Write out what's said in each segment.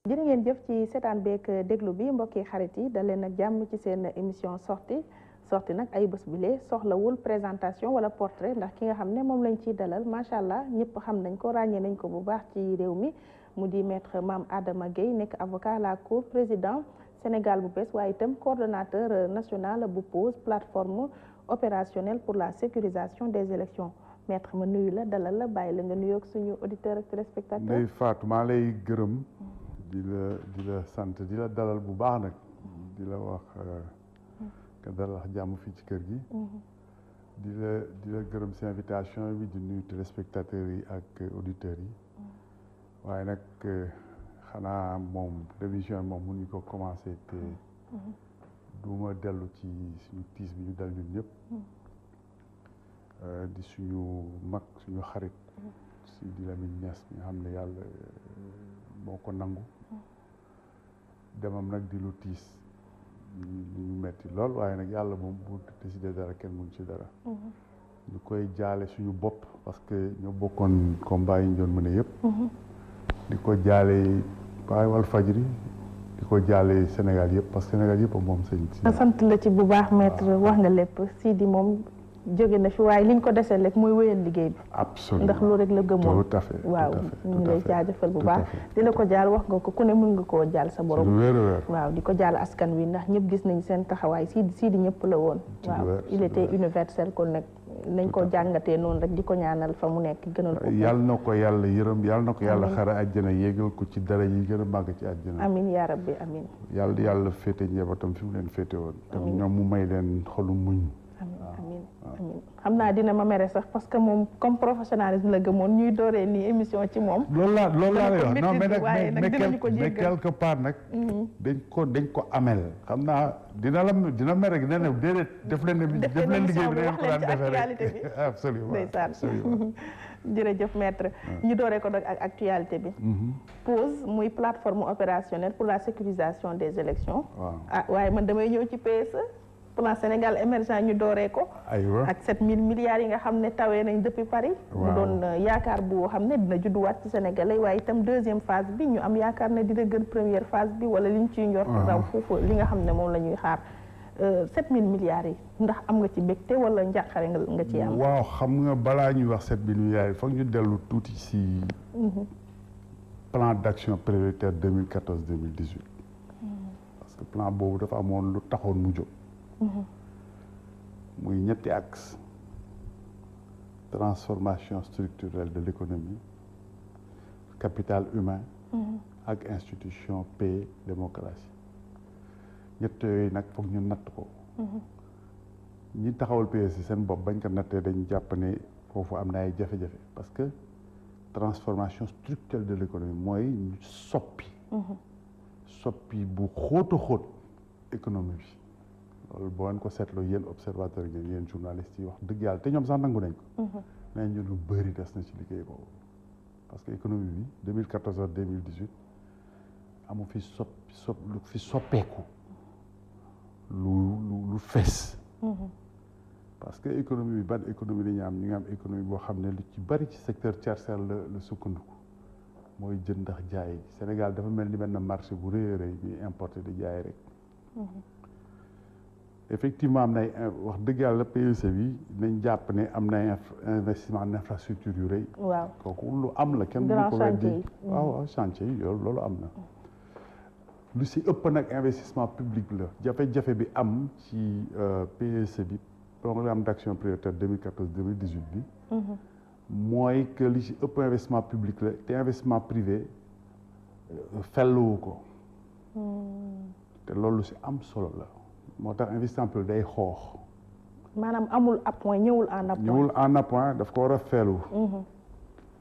jërë ngeen jëf ci seetaan beek déglu bi mbokki xarit yi da leen ak jàmm ci seen émission sorti nag ay bés bile soxlawul présentation wala portrait ndax ki nga xam ne moom lañ ciy dalal macha allah ñëpp xam nañ ko ràññee nañ ko bu baax ci réew mi mu di maître Mame Adama Gueye nekk avocat à la cour président Sénégal bu bees waaye itam coordonnateur national bu POSE plateforme opérationnelle pour la sécurisation des élections maître ma nuyu la dalal la bàyyi la nga nuyoog suñu auditeur ak téléspectateur. Ndeye Fatou maa lay gërëm. di la sant di la dalal bu baax nag di la wax nga dalal jàmm fii ci kër gi di la gërëm si invitation bi di nuyu téléspectateurs yi ak auditeurs yi waaye nag xanaa moom émission moom mënuñu ko commencé te du ma dellu ci suñu tiis bi ñu dal ñun ñëpp di suñu mag suñu xarit Sidi Lamine Niass mi nga xam ne yàlla moo ko nangu demam nag di lu tiis ñu metti lool waaye nag yàlla moom bu décidé dara kenn mënu ci dara ñu koy jaale suñu bopp parce que ñoo bokkoon combat yi ñu doon mën a yëpp di ko jaale waaye Walfadjri di ko jaale Sénégal yëpp parce que Sénégal yëpp moom sëñ si sant la ci bu baax maître wax nga lépp Sidi moom jóge na fi waaye liñ ko desee rek mooy wéyal liggéey bi absolument ndax loolu rek la gëmoon tout à fait waaw ñu ngi lay jaajëfal bu baax di la ko jaal wax nga ko ku ne mën nga koo jaal sa borom waaw di ko jaal askan wi ndax ñëpp gis nañ seen taxawaay Sidi ñëpp la woon waaw il était universel kon nag nañ ko jàngatee noonu rek di ko ñaanal fa mu nekk gënal ko yàlla na ko yàlla yërëm yàlla na ko yàlla xara àjjana yéegal ko ci dara yi gën a màgg ci àjjana amin yaa rabbi amin yàlla féete njabootam fi mu leen féete woon te ñoom mu may leen xolu muñ amiin xam naa dina ma mere sax parce que moom comme professionnalisme la gëmoon ñuy dooree nii émission ci moom. loolu laa lay wax non mais quelque part nag. dañ ko amel xam naa dina mere dina ne déedéet def leen liggéey bi dañ ko daan defee rek absolument jërëjëf maître ñu dooree ko nag ak actualité bi. POSE muy plateforme opérationnelle pour la sécurisation des élections. waaye man damay ñëw ci PSE. plan Sénégal émergent ñu dooree ko ak 7000 milliards yi nga xam ne tawee nañ depuis Paris mu doon yaakaar boo xam ne dina judduwaat ci Sénégalais waaye itam deuxième phase bi ñu am yaakaar ne dina gën première phase bi wala liñ ciy njort raw foofu li nga xam ne moom la ñuy xaar 7000 milliards yi ndax am nga ci mbégte wala njàqare nga ci am waaw xam nga balaa ñuy wax 7000 milliards yi foog ñu dellu tuuti ci plan d'action prioritaire 2014-2018 parce que plan boobu dafa amoon lu taxoon mu jóg muy ñetti axe transformation structurelle de l'économie capital humain ak institution paix démocratie ñett yooyu nag foog ñu natt ko ñi taxawal PSE seen bopp bañ ko nattee dañ jàpp ne foofu am na ay jafe-jafe parce que transformation structurelle de l'économie mooy soppi bu xóot a xóot économie bi loolu boo leen ko seetloo yéen observateur ngeen yéen journalistes yi wax dëgg yàlla te ñoom sax nangu nañ ko nañ ñu lu bëri des na ci liggéey boobu parce que économie bi 2014 ak 2018 amu fi lu fi soppeeku lu fees parce que économie bi ban économie la ñu am ñu ngi am économie boo xam ne lu ci bëri ci secteur tertiaire la sukkandiku mooy jënd ndax jaay Sénégal dafa mel ni benn marché bu rëy a rëy ñuy importer di jaay rek effectivement am nay wax dëgg yàlla PSE bi nañ jàpp ne am na investissement en infrastructure yu rëy kooku lu am la kenn mënu ko weddi waaw chantier yi loolu am na lu si ëpp nag investissement public la jafe-jafe bi am ci PSE bi programme d'action prioritaire 2014-2018 bi mooy que li si ëpp investissement public la te investissement privé felluwu ko te loolu si am solo la moo tax investissement privé day xoox maanaam amul appoint ñëwul en appoint daf ko war a feelu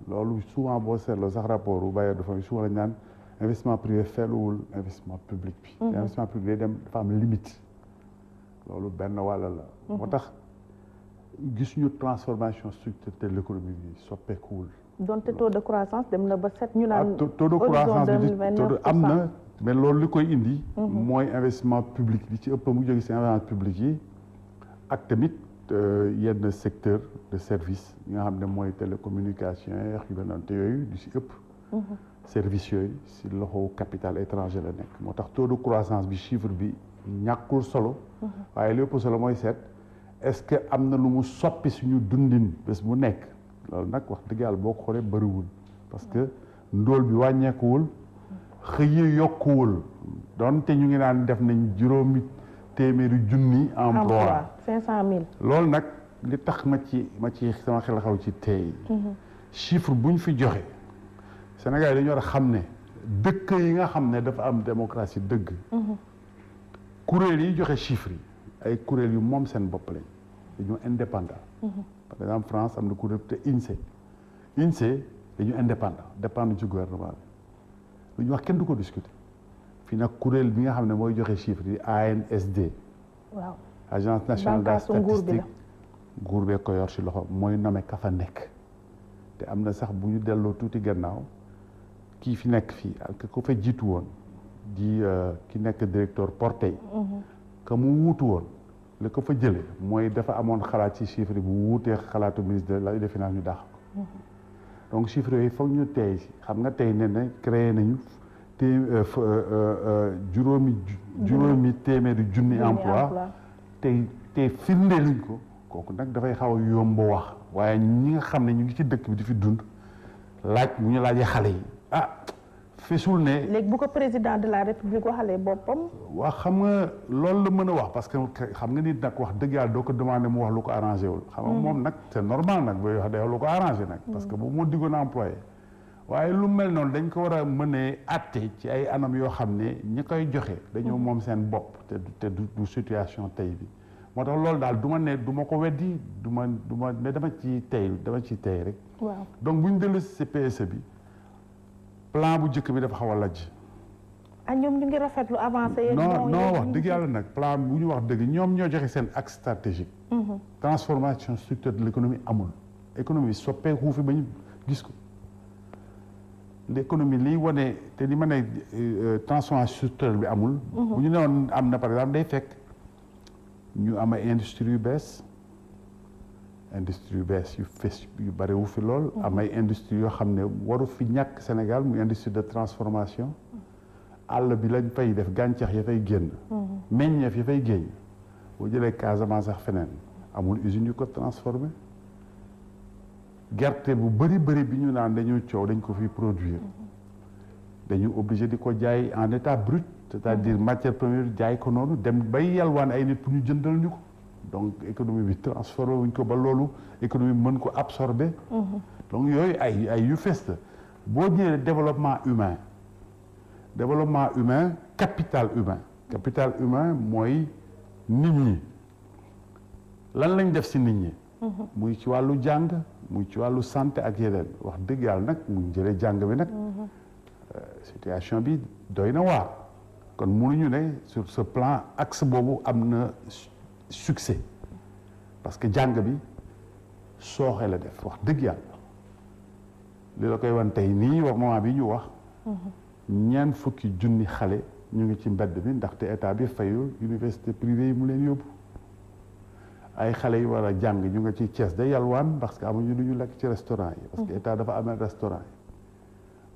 loolu souvent boo seetloo sax rapport bu bàyyee dafa souvent lañ naan investissement privé feeluwul investissement public bi investissement public day dem dafa am limite loolu benn wàll la moo tax gis ñu transformation structurelle de l'économie bi soppeekuwul donte taux de croissance dem na ba 7 ñu naan taux de croissance bi am na mais loolu li koy indi mooy investissement public li ci ëpp mu jóge ci investissement public yi ak tamit yenn secteur de service yi nga xam ne mooy télécommunication yu mel noonu te yooyu du ci ëpp services yooyu si loxo capital étranger la nekk moo tax taux de croissance bi chiffre bi ñàkkul solo waaye lépp solo mooy seet est-ce que am na lu mu soppi suñu dundin bés bu nekk loolu nag wax dëgg yàlla boo ko xoolee bëriwul parce que ndóol bi wàññeekuwul xëy yokkuwul donte ñu ngi naan def nañ juróomi téeméeri junni emploi 500 000 loolu nag li tax ma ci sama xel xaw ci tey chiffre bu ñu fi joxe Sénégal yi dañu war a xam ne dëkk yi nga xam ne dafa am démocratie dëgg kuréel yi joxe chiffre yi ay kuréel yu moom seen bopp lañ dañoo indépendant par exemple France am na kuréel te INSEE dañu indépendant dépendre ci gouvernement bi lu ñu wax kenn du ko discuter fii nag kuréel bi nga xam ne mooy joxe chiffre yi ANSD waaw agence nationale de la statistique nguur bee ko yor ci loxo mooy nommé ka fa nekk te am na sax bu ñu delloo tuuti gannaaw kii fi nekk fii ak ko fa jiitu woon di ki nekk directeur Portey que mu wuutu woon li ko fa jële mooy dafa amoon xalaat ci chiffre bu wuutee xalaatu ministre de des finances ñu dàq ko donc chiffre yooyu foog ñu tey si xam nga tey ne na créé nañu juróomi téeméeri junni emploi te firndeeluñ ko kooku nag dafay xaw a yomb wax waaye ñi nga xam ne ñu ngi ci dëkk bi di fi dund laaj bu ñu laajee xale yi fesul ne. léegi bu ko président de la république waxalee boppam. waa xam nga loolu la mën a wax parce que xam nga nit nag wax dëgg yàlla doo ko demandé mu wax lu ko arrangé wul. xam nga moom nag c'est normal nag booy wax day wax lu ko arrangé nag. parce que boobu moo diggoon employé. waaye lu mel noonu dañ ko war a mënee àtte ci ay anam yoo xam ne ñi koy joxe. dañoo moom seen bopp te du situation tey bi. moo tax loolu daal du ma ne du ma ko weddi du ma mais dama ci tey rek. waaw donc bu ñu dellu si PSE bi. plan bu njëkk bi dafa xaw a lajj. ñoom ñu ngi rafetlu avancé. non wax dëgg yàlla nag plan bu ñu wax dëgg ñoom ñoo joxe seen axe stratégique. transformation structurelle de l'économie amul. économie soppeeku fi ba ñu gis ko. l'économie liy wane te li ma ne transformation structurelle bi amul. bu ñu newoon am na par exemple day fekk ñu am ay industrie yu bees. industrie yu bees yu fes yu bare wu fi lool. am ay industrie yoo xam ne waru fi ñàkk Sénégal muy industrie de transformation. àll bi lañ fay def gàncax ya fay génn. meññeef ya fay génn. boo jëlee Casamance sax feneen amul usine yu ko transformé. gerte bu bëri bi ñu naan dañu coow dañ ko fi produire. dañu obligé di ko jaay en état brut. c'est-à-dire matière première jaay ko noonu dem bay yalwaan ay nit pour ñu jëndal ñu ko. donc économie bi transformé wuñ ko ba loolu économie mën ko absorber. donc yooyu ay yu fees la boo ñëwee développement humain capital humain mooy nit ñi lan lañ def ci nit ñi. muy ci wàllu jàng muy ci wàllu santé ak yeneen wax dëgg yàlla nag mu jëlee jàng bi nag situation bi doy na waar kon mënuñu ne sur ce plan axe boobu am na succès parce que jàng bi sooxe la def wax dëgg yàlla li la koy wan tey nii wax moment bi ñu wax ñeent fukki junni xale ñu ngi ci mbedd bi ndaxte état bi fayul université privée yi mu leen yóbbu ay xale yi war a jàng ñu nga ci Thiès da yalwaan parce que amuñu lu ñu lekk ci restaurant yi parce que état dafa amee restaurant yi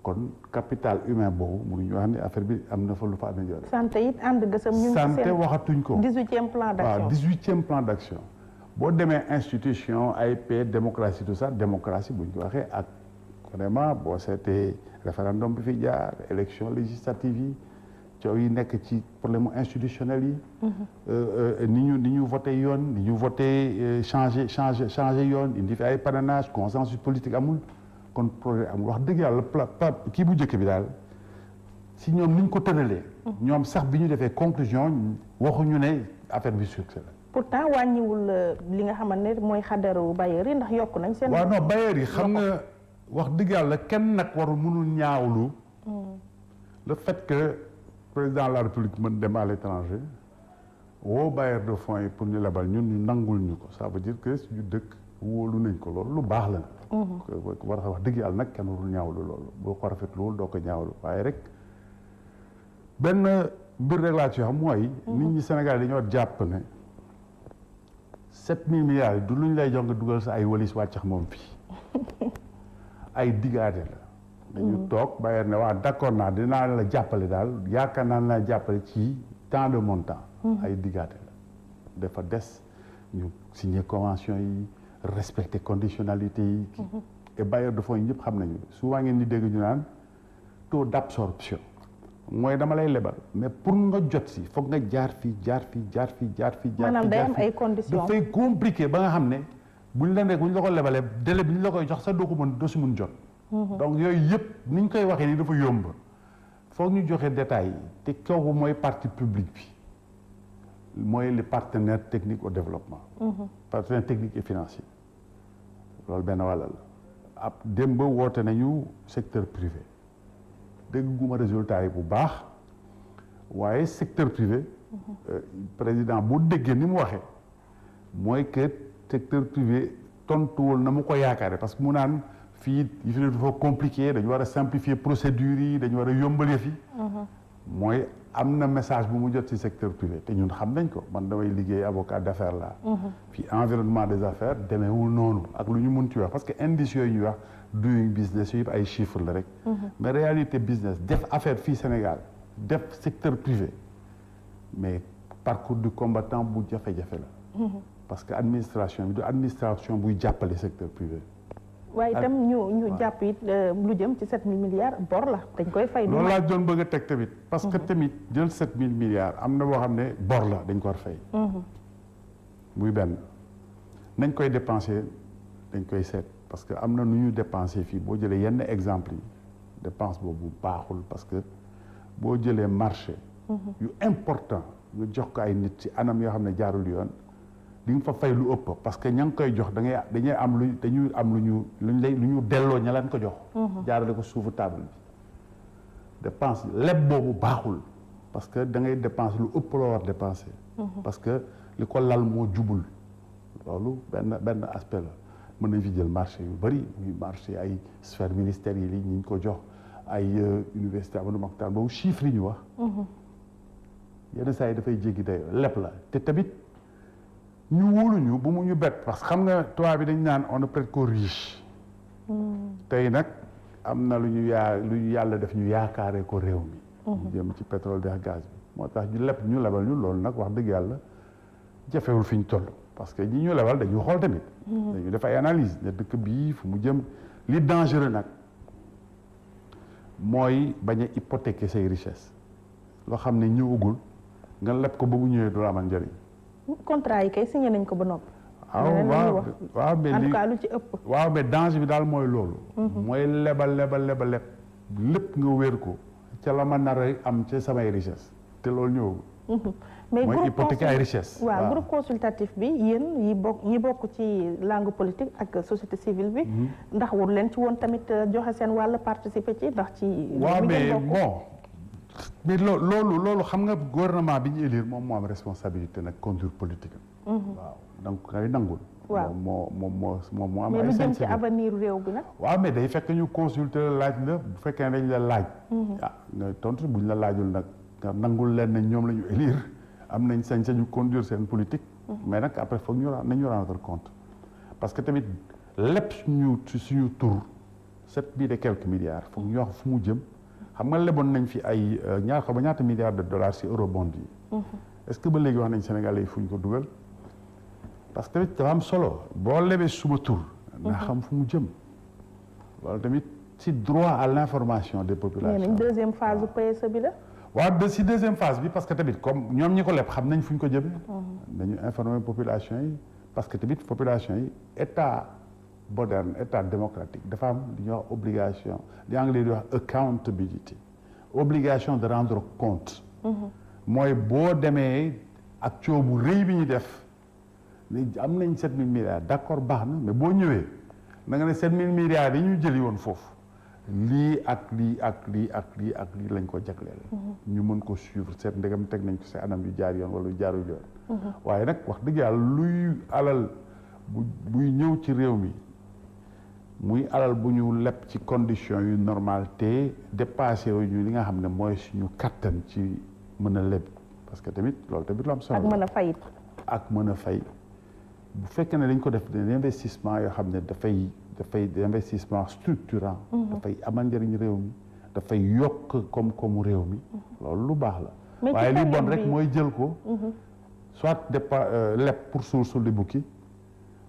kon capital humain boobu mënuñu wax ni affaire bi am na fa lu fa amélioré. santé it ànd gësam ñu ngi santé waxatuñ ko. 18e plan d'action waaw 18e plan d'action. boo demee institution AIP démocratie tout ça démocratie bu ñu ko waxee ak vraiment boo seetee référendum bi fi jaar élection législative yi coow yi nekk ci problème institutionnel yi. ni ñu voté yoon ni ñu voté changé yoon indi fi ay parrainage consensus politique amul. kon projet am wax dëgg yàlla kii bu njëkk bi daal si ñoom ni ñu ko tëralee. ñoom sax bi ñu defee conclusion waxuñu ne affaire bi succès la. pourtant wàññiwul li nga xamante ne mooy xadaru bailleurs yi ndax yokk nañ seen. waaw non bailleurs yi xam nga wax dëgg yàlla kenn nag warul mënul ñaawlu. le fait que président de la république mën dem à l'étranger woo bailleurs de fonds yi pour ñu lebal ñun ñu nangul ñu ko ça veut dire que suñu dëkk wóolu nañ ko loolu lu baax la. war a wax dëgg yàlla nag kenn warul ñaawlu loolu boo ko rafetluwul doo ko ñaawlu waaye rek benn mbir rek laa ci xam mooy. nit ñi Sénégal dañoo jàpp ne 7000 milliards yi du luñ lay jox nga dugal sa ay walis wàccax moom fii ay digaate la dañu toog Bayer ne waa d'accord naa dinaa la jàppale daal yaakaar naa la jàppale ci tant de montant ay diggaate la dafa des ñu signer convention yi respecter conditionnalité yi et bailleurs de fonds yi ñëpp xam nañu souvent ngeen di dégg ñu naan taux d'absorption mooy dama lay lebal mais pour nga jot si foog nga jaar fii maanaam day am ay conditions dafay compliqué ba nga xam ne buñ la ko lebalee délai bi ñu la koy jox sa doo si mun jot donc yooyu yëpp ni ñu koy waxee ni dafa yomb foog ñu joxe détails yi te kooku mooy partie publique bi mooy les partenaires techniques au développement partenaires techniques et financiers loolu benn wàll la ab démb woote nañu secteur privé dégg guma résultat yi bu baax waaye secteur privé président bu déggee ni mu waxee mooy que secteur privé tontuwul na mu ko yaakaare parce que mu naan fii yi fi dafa compliqué dañu war a simplifier procédures yi dañu war a yombal yëf yi mooy am na message bu mu jot ci secteur privé te ñun xam nañ ko man damay liggéey avocat d'affaires la fii environnement des affaires demeewul noonu ak lu ñu mun ci wax parce que indices yooyu ñuy wax doing business yëpp ay chiffres la rek mais réalité business def affaire fii Sénégal def secteur privé mais parcours du combattant bu jafe-jafe la parce que administration bi du administration buy jàppale secteur privé waaye itam ñu jàpp it lu jëm ci 7 000 milliards bor la dañ koy fay. loolu laa doon bëgg a teg tamit. parce que tamit jël 7 000 milliards am na boo xam ne bor la dañ ko war fay. muy benn nañ koy dépenser dañ koy seet parce que am na nu ñu dépenser fii boo jëlee yenn exemple yi dépense boobu baaxul parce que boo jëlee marché. yu important nga jox ko ay nit ci anam yoo xam ne jaarul yoon. di nga fa fay lu ëpp parce que ña ngi koy jox dañuy am lu ñu delloo ña leen ko jox. jaarale ko suufu table bi. dépense leb boobu baaxul parce que da ngay dépense lu ëpp loo war dépenser. parce que li ko lal moo jubul loolu benn aspect la mën nañ fi jël marché yu bëri muy marché ay sphère ministère yi ñu ko jox ay université Amadou Mahtar boobu chiffre yi ñu wax. yenn saa yi dafay jéggi dayoo leb la te tamit. ñu wóoluñu bu mu ñu bett parce que xam nga tubaab bi dañ naan on ne prête qu'aux riches tey nag am na lu ñu yàlla def ñu yaakaaree ko réew mi ñu jëm ci pétrole bi ak gaz bi moo tax ñu lebal ñu loolu nag wax dëgg yàlla jafewul fi ñu toll parce que ñi ñu lebal dañuy xool tamit dañu def ay analyse ne dëkk bii fu mu jëm li dangereux nag mooy bañ a hypothéquer say richesse loo xam ne ñëwagul nga leb ko ba bu ñëwee du la amal njëriñ contrat yi kay signé nañ ko ba noppi. waaw mais en tout cas lu ci ëpp. waaw mais danger bi daal mooy loolu. mooy lebal lépp nga wéer ko ca la ma nar a am ca samay richesse te loolu ñëwagul. mais mooy hypothéquer ay richesse. waaw groupe consultatif bi yéen ñi bokk ci langue politique ak société civile bi. ndax war leen ci woon tamit joxe seen wàll participer ci ndax ci. waaw mais bon. mais loolu xam nga gouvernement bi ñu élire moom moo am responsabilité nag conduire politique am. waaw donc ngay nangul. waaw moo am. mais lu jëm ci avenir réew bi nag. waaw mais day fekk ñu consulter laaj la bu fekkee ne dañ la laaj. nga tontu buñ la laajul nag nga nangul leen ne ñoom la ñu élire am nañ sañ-sañu conduire seen politique. mais nag après foog nañu rendre compte parce que tamit lépp suñu tur 7 000 et quelques milliards foog ñu wax fu mu jëm. xam nga leboon nañ fi ay ñaata milliards de dollars ci eurobond yi. est-ce que ba léegi wax nañ Sénégalais yi fu ñu ko dugal. parce que tamit dafa am solo boo lebee suma tur. nga xam fu mu jëm. loolu tamit ci droit à l'information des populations. mais deuxième phase bu PSE bi la. waaw ci deuxième phase bi parce que tamit comme ñoom ñi ko leb xam nañ fu ñu ko jëmee. dañu informer population yi parce que tamit population yi état. moderne état démocratique dafa am li ñuy wax obligation di anglais di wax accountability obligation de rendre compte mooy boo demee ak coow bu rëy bi ñu def ni am nañ 7 000 milliards d'accord baax na mais boo ñëwee na nga ne 7 000 milliards yi ñu jëli woon foofu lii ak lii lañ ko jagleel ñu mën ko suivre seet ndegam teg nañ ko si anam yu jaar yoon wala yu jaarul yoon waaye nag wax dëgg yàlla luy alal buy ñëw ci réew mi muy alal bu ñu leb ci condition yu normal te dépassé wu ñu li nga xam ne mooy suñu kattan ci mën a leb parce que tamit loolu tamit lu am solo ak mën a fay bu fekkee ne dañ ko def des investissements yoo xam ne dafay dafay investissement structurant. dafay amal njëriñ réew mi dafay yokk koom-koomu réew mi. loolu lu baax la. waaye li bon rek mooy jël ko. soit leb pour suul di bukki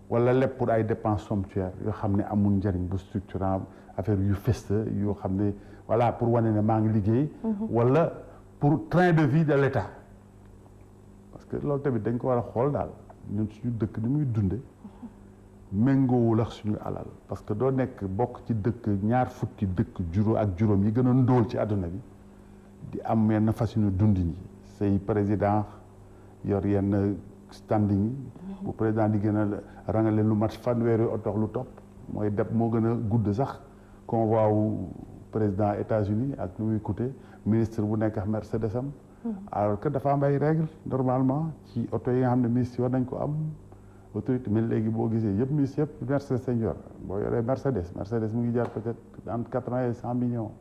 wala leb pour ay dépenses somptuaires yoo xam ne amul njëriñ bu structurant affaire yu feste yoo xam ne voilà pour wane ne maa ngi liggéey. wala pour train de vie de l'État. parce que loolu tamit dañ ko war a xool daal ñun suñu dëkk ni muy dunde méngoowul ak suñu alal parce que doo nekk bokk ci dëkk ñaar fukki dëkk juróom yi gën a ndóol ci àdduna bi di am yenn façon dundin yi say président yor yenn standing yi bu président di gën a rangale lu mat fanweeri oto lu topp mooy def moo gën a gudd sax convoi wu président États-Unis ak lu muy coûté ministre bu nekk ak Mercedes am alors que dafa am ay règles normalement ci oto yi nga xam ne ministre war nañ ko am autorité mais léegi boo gisee yëpp ministre yëpp Mercedes lañ yor boo yoree Mercedes mu ngi jar peut-être entre 80 et 100 millions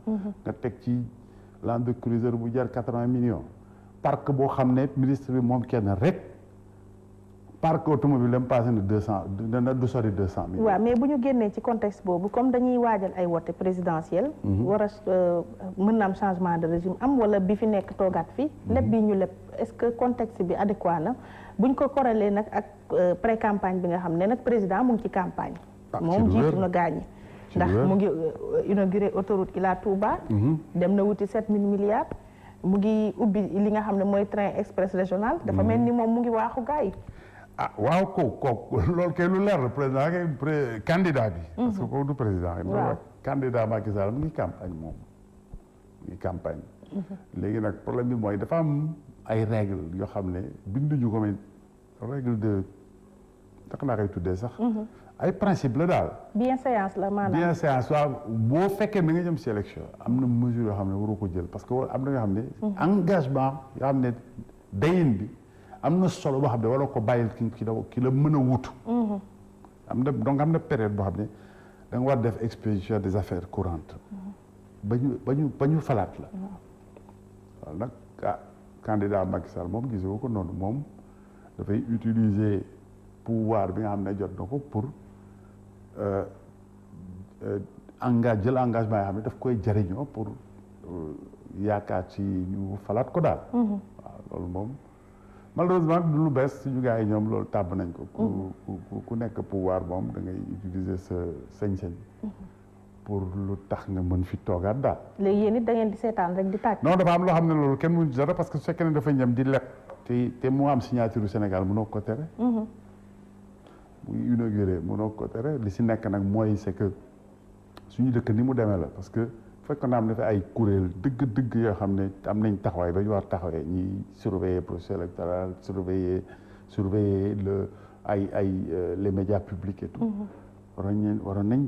nga teg ci Land Cruiser bu jar 80 millions parc boo xam ne ministre bi moom kenn rek parc automobile am passé na 200 dana du sori 200 millions. waaw mais bu ñu génnee ci contexte boobu comme dañuy waajal ay wote présidentielle war a mën na am changement de régime am wala bi fi nekk toogaat fi lépp bi ñu lépp est-ce que contexte bi adéquat na buñ ko corrélé nag ak pré campagne bi nga xam ne nag président mu ngi ci campagne moom jiitu na gaañi ndax mu ngi inauguré autoroute Ila Touba dem na wuti 7000 milliards mu ngi ubbi li nga xam ne mooy train express régional dafa mel ni moom mu ngi waaxu gaa yi waaw kooku loolu kay lu leer la président kay candidat bi parce que kooku du président candidat Macky Sall mu ngi campagne moom mu ngi campagne léegi nag problème bi mooy dafa am ay règles yoo xam ne binduñu ko mais règle de naka laa koy tuddee sax ay principe la daal bienséance la maanaam bienséance waaw boo fekkee da nga jëm si élection am na mesure yoo xam ne waru ko jël parce que am na yoo xam ne engagement yoo xam ne dayin bi am na solo boo xam ne wala ko bàyyil ki la mën a wutu am na donc am na période boo xam ne da nga war def expédition des affaires courantes ba ñu falaat la waaw nag candidat Macky Sall moom gisoo ko noonu moom dafay utiliser pouvoir bi nga xam ne jot na ko pour jël engagement yoo xam ne daf koy jariñoo pour yaakaar ci ñu falaat ko daal waaw loolu moom malheureusement du lu bees suñu gars yi ñoom loolu tàbb nañ ko ku nekk pouvoir moom da ngay utiliser sa sañ-sañ pour lu tax nga mën fi toogaat daal léegi yéen it da ngeen di seetaan rek di tàcc non dafa am loo xam ne loolu kenn mënu ci dara parce que su fekkee ne dafa ñem di leb te mu am signature Sénégal mënoo ko tere muy inauguré mënoo ko tere li si nekk nag mooy c'est que suñu dëkk ni mu demee la parce que fekk na am na fi ay kuréel dëgg yoo xam ne am nañ taxawaay ba ñu war taxawee ñi surveiller processus électoral surveiller les médias publics et tout waroon nañ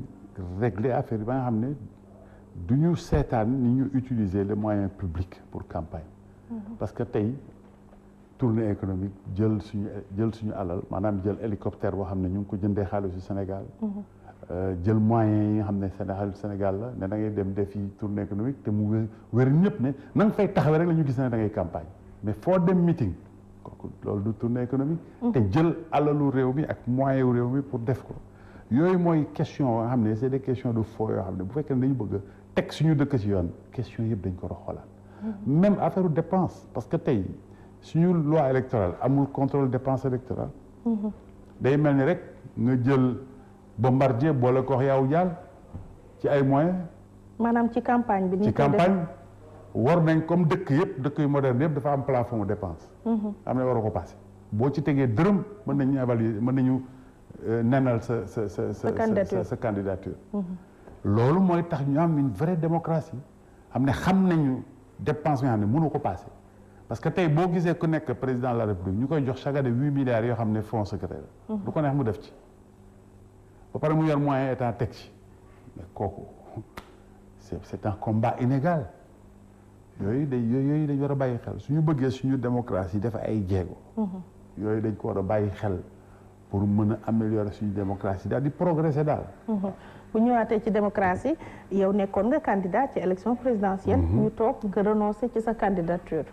régler affaire yi ba nga xam ne du ñu seetaan ni ñu utiliser les moyens publics pour campagne parce que tey tournée économique jël suñu alal maanaam jël hélicoptère boo xam ne ñu ngi ko jëndee xaalisu Sénégal jël moyens yi nga xam ne Sénégal la ne da ngay dem defi tournée économique te mu wér ñëpp ne na nga fay taxawee rek la ñu gis ne da ngay campagne mais foo dem meeting kooku loolu du tournée économique te jël alalu réew mi ak moyens yu réew mi pour def ko yooyu mooy question yoo xam ne c'est des questions de fond yoo xam ne bu fekkee ne dañu bëgg a teg suñu dëkk ci yoon question yëpp dañ ko war a xoolaat même affaire dépense parce que tey suñu loi électorale amul contrôle dépense électorale day mel ni rek nga jël Bombardier boole ko wax yaaw jaal ci ay moyens maanaam ci campagne bi ci campagne war nañ comme dëkk yu moderne yëpp dafa am plafond dépense am na war a ko passé boo ci tegee dërëm mën nañu évaluer mën nañu nenal sa candidature loolu mooy tax ñu am une vraie démocratie xam nañu dépense bi nga xam ne mënu ko passé parce que tey boo gisee ku nekk président de la république ñu koy jox chaque année 8 milliards yoo xam ne fonds secret la du ko neex mu def ci ba pare mu yor moyen état teg ci mais kooku c'est un combat inégal yooyu dañ war a bàyyi xel suñu bëggee suñu démocratie dafa ay jéego yooyu dañ ko war a bàyyi xel pour mën a améliorer suñu démocratie daal di progresser daal bu ñëwaatee ci démocratie yow nekkoon nga candidat ci élection présidentielle ñu toog nga renoncer ci sa candidature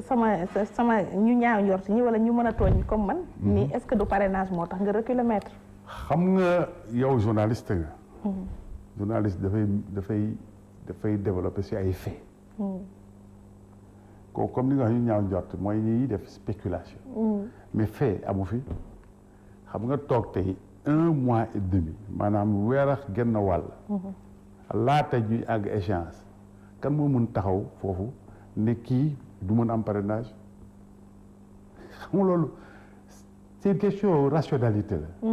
sama ñu ñaaw njort ñi wala ñu mën a tooñ comme man nii est-ce que du parrainage moo tax nga reculer maître xam nga yow journaliste nga. journaliste dafay développer ci ay faits. kooku comme ni nga wax ñu ñaaw njort mooy ñuy def spéculation. mais fait amu fi xam nga toog tey 1 mois et demi maanaam weer ak genn wàll. laata ñuy àgg échéance kan moo mun taxaw foofu ne kii du mën am parrainage xam nga loolu c'est une question rationalité la.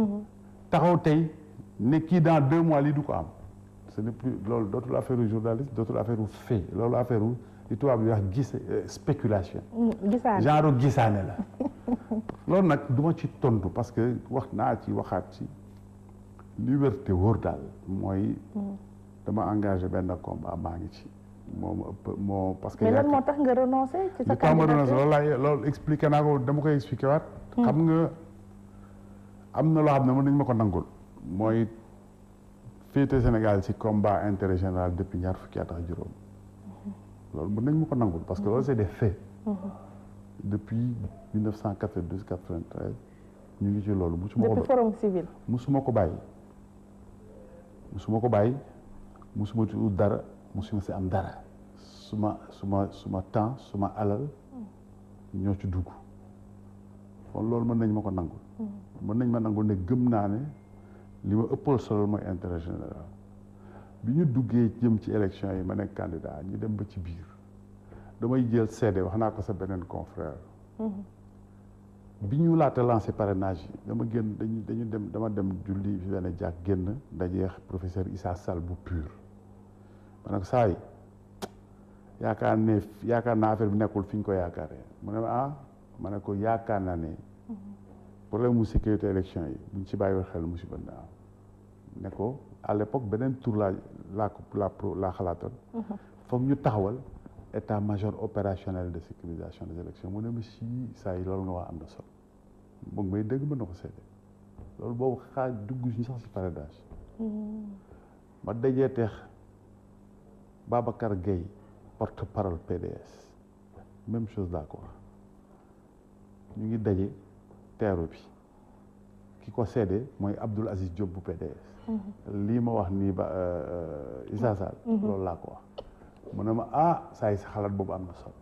taxaw tey ne kii dans 2 mois lii du ko am ce n'est plus loolu dootul affaire journaliste dootul affaire fait loolu affaire li tubaab bi wax spéculation. genre gisaane la. loolu nag du ma ci tontu parce que wax naa ci waxaat ci liberté wóor daal mooy. dama engagé benn combat maa ngi ci moo parce que. mais lan moo tax nga renoncé ci sa candidature loolu expliqué naa ko dama koy expliqué waat. xam nga am na loo xam ne mën nañu ma ko nangul mooy féete Sénégal ci combat intérêt général depuis ñaar fukki at ak juróom. loolu mën nañu ma ko nangul parce que loolu c'est des faits. depuis 1992 93 ñu ngi ci loolu. depuis forum civil. musuma ko bàyyi. musuma ci ut dara musuma si am dara suma temps suma alal ñoo ci dugg kon loolu mën nañ ma ko nangul. mën nañ ma nangul ne gëm naa ne li ma ëppal solo mooy intérêt général bi ñu duggee jëm ci élection yi ma nekk candidat ñu dem ba ci biir damay jël seede wax naa ko sa beneen confrère. bi ñu laata lancé parrainage yi dama dem julli fi benn jàkk génn dajeex professeur Issa Sall bu PUR. ma ne ko saa yi yaakaar naa affaire bi nekkul fi ñu ko yaakaaree mu ne ma ne ko yaakaar naa ne problème mu sécurité élection yi buñ ci bàyyiwul xel musiba na am ne ko à l'époque beneen tour laa xalaatoon. foog ñu taxawal état-major opérationnel de sécurisation des élections mu ne ma si saa yi loolu nga wax am na solo boog may dégg mën na ko seede loolu boobu dugg ñu sax si parrainage. ma dajee teex Babacar Gueye porte-parole PDS même chose laa ko wax ñu ngi daje teeru bi ki ko seede mooy Abdoul Aziz Diop bu PDS. lii ma wax nii ba Issa Sall loolu laa ko wax mu ne ma saa yi sa xalaat boobu am na solo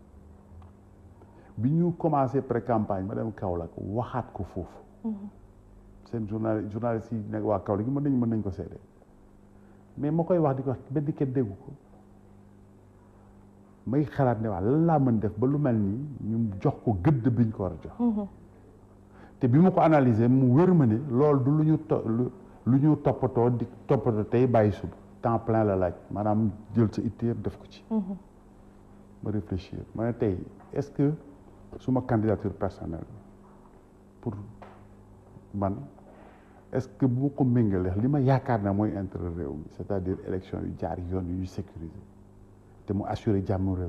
bi ñu commencé pré-campagne ma dem Kaolack waxaat ko foofu. seen journaliste yi nekk waa Kaolack mën nañ ko seede mais ma koy wax di ko wax benn kenn déggu ko may xalaat ne waa lan laa mën def ba lu mel nii ñu jox ko gëdd biñ ko war a jox. te bi ma ko analyser mu wér ma ne loolu du lu ñu toppatoo tey bàyyi suba temps plein la laaj maanaam jël sa itte yëpp def ko ci. ma réfléchir ma ne tey est-ce que suma candidature personnelle pour man est-ce que bu ma ko méngalee li ma yaakaar na mooy intérêt réew mi c'est-à-dire élection yu jaar yoon yu ñu sécuriser te mu assurer jàmm réew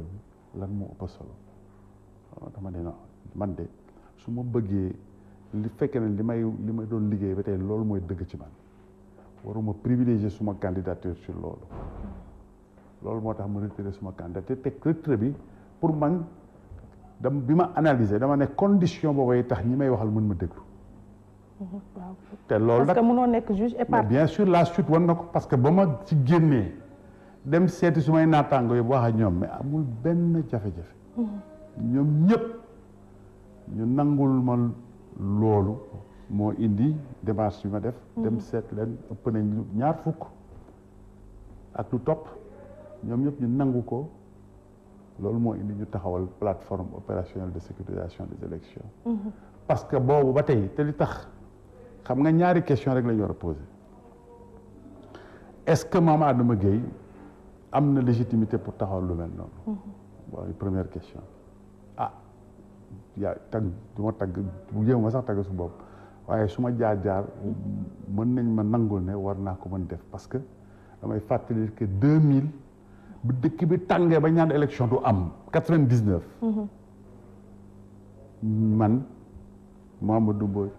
mi lan moo ëpp solo dama ne non man de su ma bëggee li fekkee ne li may doon liggéey ba tey loolu mooy dëgg ci man waruma privilégier suma candidature sur loolu moo tax ma retiré suma candidature te retrait bi pour man bi ma analyser dama ne condition boobu tax ñi may waxal mën ma déglu. te loolu nag parce que mënoo nekk juge et partie. bien sûr la suite wan na ko parce que ba ma ci génnee dem seeti su may naataango yëpp wax ak ñoom mais amul benn jafe-jafe. ñoom ñëpp ñu nangul ma loolu moo indi démarche bi ma def. dem seet leen ëpp nañ ñaar fukk ak lu topp ñoom ñëpp ñu nangu ko loolu moo indi ñu taxawal plateforme opérationnelle de sécurisation des élections. parce que boobu ba tey te li tax xam nga ñaari question rek la ñu war a poser est-ce que Mame Adama Gueye am na légitimité pour taxawal lu mel noonu. mooy première question yaa du ma tagg jéem ma sax tagg su bopp waaye su ma jaar mën nañ ma nangul ne war naa ko mën def parce que damay fàttali que 2000 bu dëkk bi tàngee ba ñaan élection du am 99. man Mamadou Mbodj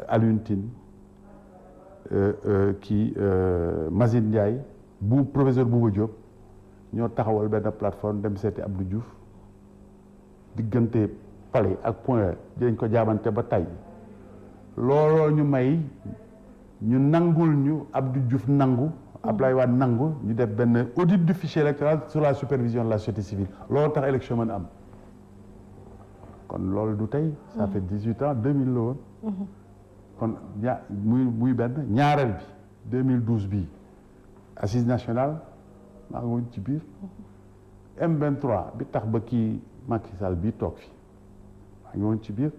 Alioune Tine Mazine Ndiaye bu professeur Bouba Diop ñoo taxawal benn plateforme dem seeti Abdou Diouf diggante Palais ak Point dañ ko jaabante ba tey looloo ñu may ñu nangul ñu Abdou Diouf nangu Abdoulaye Wade nangu ñu def benn audit du fichier électoral sous la supervision de la société civile loolu tax élection mën am kon loolu du tey ça fait 18 ans 2000 la woon kon muy benn ñaareel bi 2012 bii assise nationale maa ngi woon ci biir M23 bi tax ba kii Macky Sall bii toog fi maa ngi woon ci biir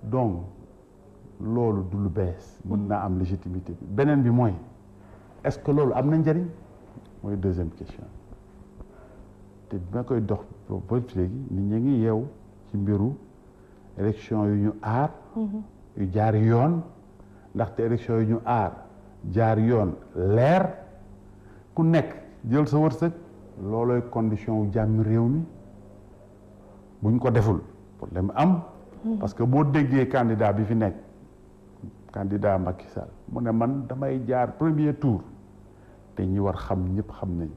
donc loolu du lu bees mën naa am légitimité bi beneen bi mooy est-ce que loolu am na njëriñ mooy deuxième question te bi ma koy dox ba léegi nit ñi ngi yeew ci mbiru élection yu ñu aar yu jaar yoon ndaxte élection yu ñu aar jaar yoon leer ku nekk jël sa wërsëg loolooy condition wu jàmm réew mi buñ ko deful problème am parce que boo déggee candidat bi fi nekk candidat Macky Sall mu ne man damay jaar premier tour te ñi war xam ñëpp xam nañ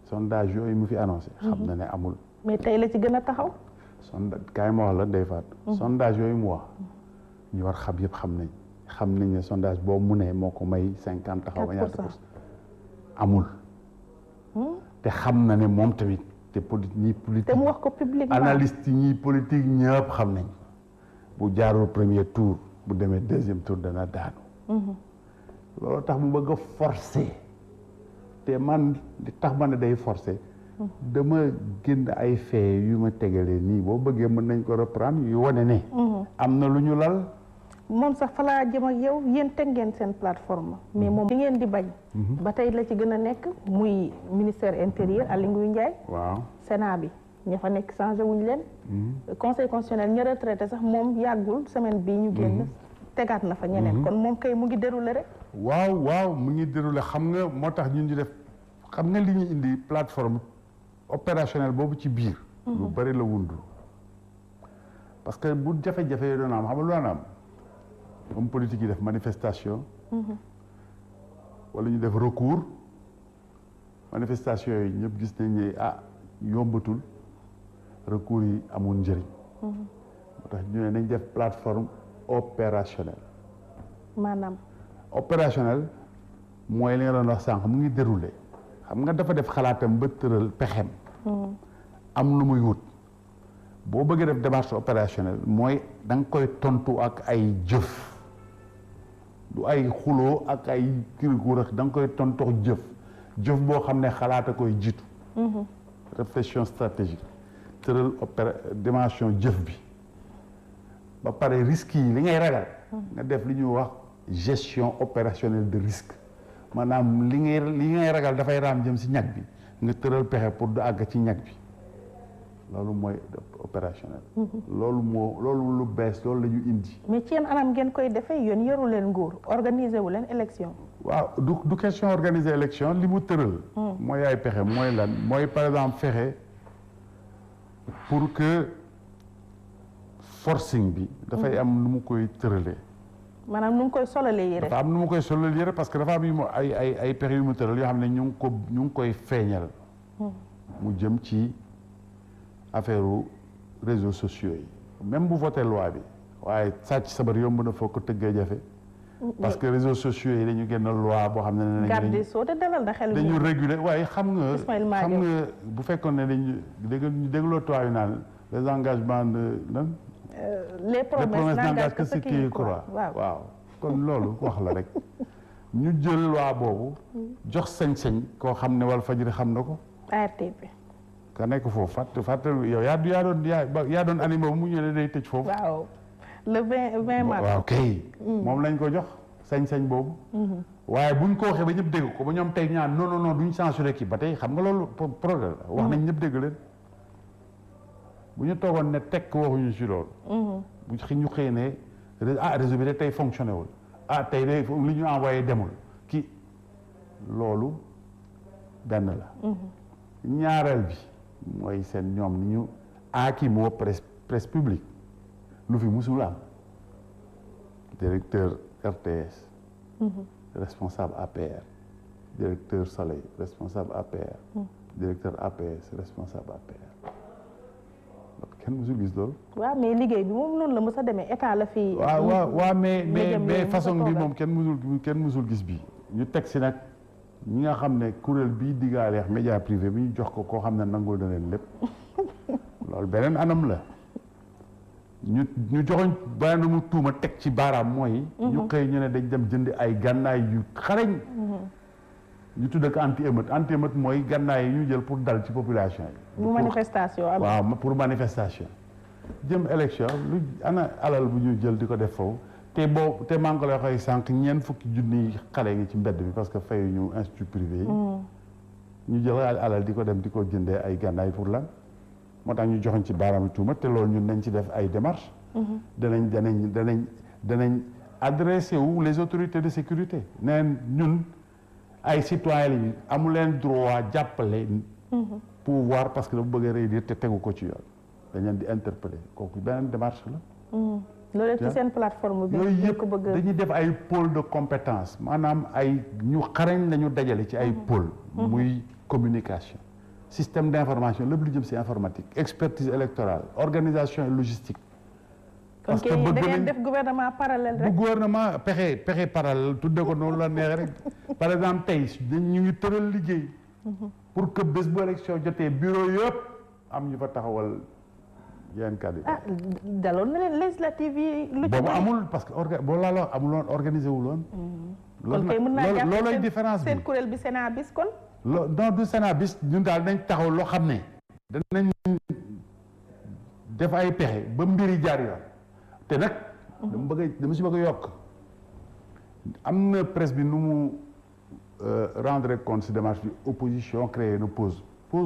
sondage yooyu mu fi annoncé xam na ne amul mais tey la ci gën a taxaw kaay ma wax la Ndeye Fatou sondage yooyu mu wax ñi war xam yëpp xam nañ ne sondage boobu mu ne moo ko may 50 taxaw ba ñaata pour amul te xam na ne moom tamit te ñi politique te mu wax ko publiquement analyste ñi politique ñëpp xam nañ bu jaarul premier tour bu demee deuxième tour dana daanu loolu tax mu bëgg a forcer te man li tax ma ne day forcer dama génn ay fee yu ma tegalee nii boo bëggee mën nañ ko reprendre yu wane ne am na lu ñu lal moom sax fa laa jëm ak yow yéen teg ngeen seen plateforme mais moom li ngeen di bañ ba tey la ci gën a nekk muy ministère intérieur Aly Ngouille Ndiaye waaw Sénat bi ña fa nekk changé wuñu leen conseil constitutionnel ña retraité sax moom yàggul semaine bii ñu génn tegaat na fa ñeneen kon moom kay mu ngi déroulé rek waaw mu ngi déroulé xam nga moo tax ñun ñu def xam nga li ñu indi plateforme opérationnelle boobu ci biir lu bari la wundu parce que bu jafe-jafe yi doon am xam nga lu doon am comme politique yi def manifestation wala ñu def recours manifestation yi ñëpp gis nañ ne yombatul recours yi amul njëriñ moo tax ñu ne nañ def plateforme opérationnelle maanaam opérationnel mooy li nga doon wax sànq mu ngi déroulé xam nga dafa def xalaatam ba tëral pexem am lu muy wut boo bëggee def démarche opérationnelle mooy da nga koy tontu ak ay jëf du ay xuloo ak ay kiriku rek da nga koy tontu jëf boo xam ne xalaata koy jiitu réflexion stratégique tëral dimension jëf bi ba pare risques yi li ngay ragal nga def li ñuy wax gestion opérationnelle de risque maanaam li ngay ragal dafay raam jëm si ñag bi nga tëral pexe pour du àgg ci ñag bi loolu mooy opérationnel loolu lu bees loolu la ñu indi mais ci yenn anam ngeen koy defee yéen yoru leen nguur organiser wu leen élection waaw du question organiser élection li mu tëral mooy ay pexe mooy lan mooy par exemple fexe pour que forcing bi dafay am nu mu koy tëralee maanaam nu mu koy solalee yére dafa am nu mu koy solalee yére parce que dafa am ay pexe yu mu tëral yoo xam ne ñu ngi koy feeñal mu jëm ci affaire réseaux sociaux yi même bu voté loi bi waaye sàcc sabar yomb na foo ko tëggee jafe parce que réseaux sociaux yi dañu génn loi boo xam ne garde soo te dalal na xel dañu réguler waaye xam nga bu fekkoon ne dañu dégloo tubaab yi naan les engagements de nan les promesses n'engagent que ceux qui y croient waaw kon loolu wax la rek ñu jël loi boobu jox sañ-sañ koo xam ne Walfadjri xam na ko ARTP ka nekk foofu fàtte yow yaa doon animé bu mu ñëwee day tëj foofu waaw le 20 mars waaw kay moom lañ ko jox sañ-sañ boobu waaye buñ ko waxee ba ñëpp dégg ko ba ñoom tey ñaan non duñ censuré kii ba tey xam nga loolu problème wax nañ ñëpp dégg leen bu ñu toogoon ne tekk waxuñu si loolu bu ñu xëy ne réseau bi de tey fonctionné wul tey de li ñu envoyé demul kii loolu benn la ñaareel bi mooy seen ñoom ni ñu kii moo presse publique lu fi musul am directeur RTS responsable APR directeur Soleil responsable APR directeur APS responsable APR kenn musul gis loolu. waaw mais liggéey bi moom noonu la mës a demee état la fi. waaw mais façon bi moom kenn musul gis bi ñu teg si nag ñi nga xam ne kuréel bii diggaaleex média privé bi ñu jox ko koo xam ne nangul na leen lépp loolu beneen anam la ñu joxoñ benn mu tuuma teg ci baaraam mooy. ñu xëy ñu ne dañ dem jënd ay gànnaay yu xarañ. ñu tudd ko anti-émeute mooy gànnaay yi ñu jël pour dal ci population yi. bu manifestation am. waaw pour manifestation. jëm élection lu ana alal bu ñu jël di ko def foofu te maa ngi ko lay waxee sànq ñeent fukki junni xale ngi ci mbedd bi parce que fayuñu institut privé yi. ñu jël alal di ko dem di ko jëndee ay gànnaay pour lan moo tax ñu joxoñ ci baaraam tuuma te loolu ñun nañ ci def ay démarches. danañ adressé wu les autorités de sécurité neen ñun. ay citoyen yi amu leen droit jàppale pouvoir parce que dafa bëgg a réduire te tegu ko ci yoon dañ leen di interpeller kooku beneen démarche la loolu ci seen plateforme bi yooyu yëpp dañuy def ay pôle de compétence maanaam ay ñu xarañ la ñu dajale ci ay pôle muy communication système d'information lépp lu jëm ci informatique expertise électorale organisation et logistique parce que da ngeen def gouvernement parallèle rek. bu gouvernement pexe parallèle tudde ko noonu la neex rek par exemple tey ñu ngi tëral liggéey. pour que bés bu élection jotee bureau yëpp am ñu fa taxawal yenn candidat. daloon na leen législative yi. lu ci boobu amul parce que boo laaloo amuloon organisé wu loon. kon kay mën naa jàpp loolooy différence bi seen kuréel bi Sénat bis kon. non du Sénat bis ñun daal nañ taxaw loo xam ne. danañ def ay pexe ba mbiri jaar yoon. te nag dama si bëgg a yokk am na presse bi nu mu rendre compte si démarche bi opposition créé na pause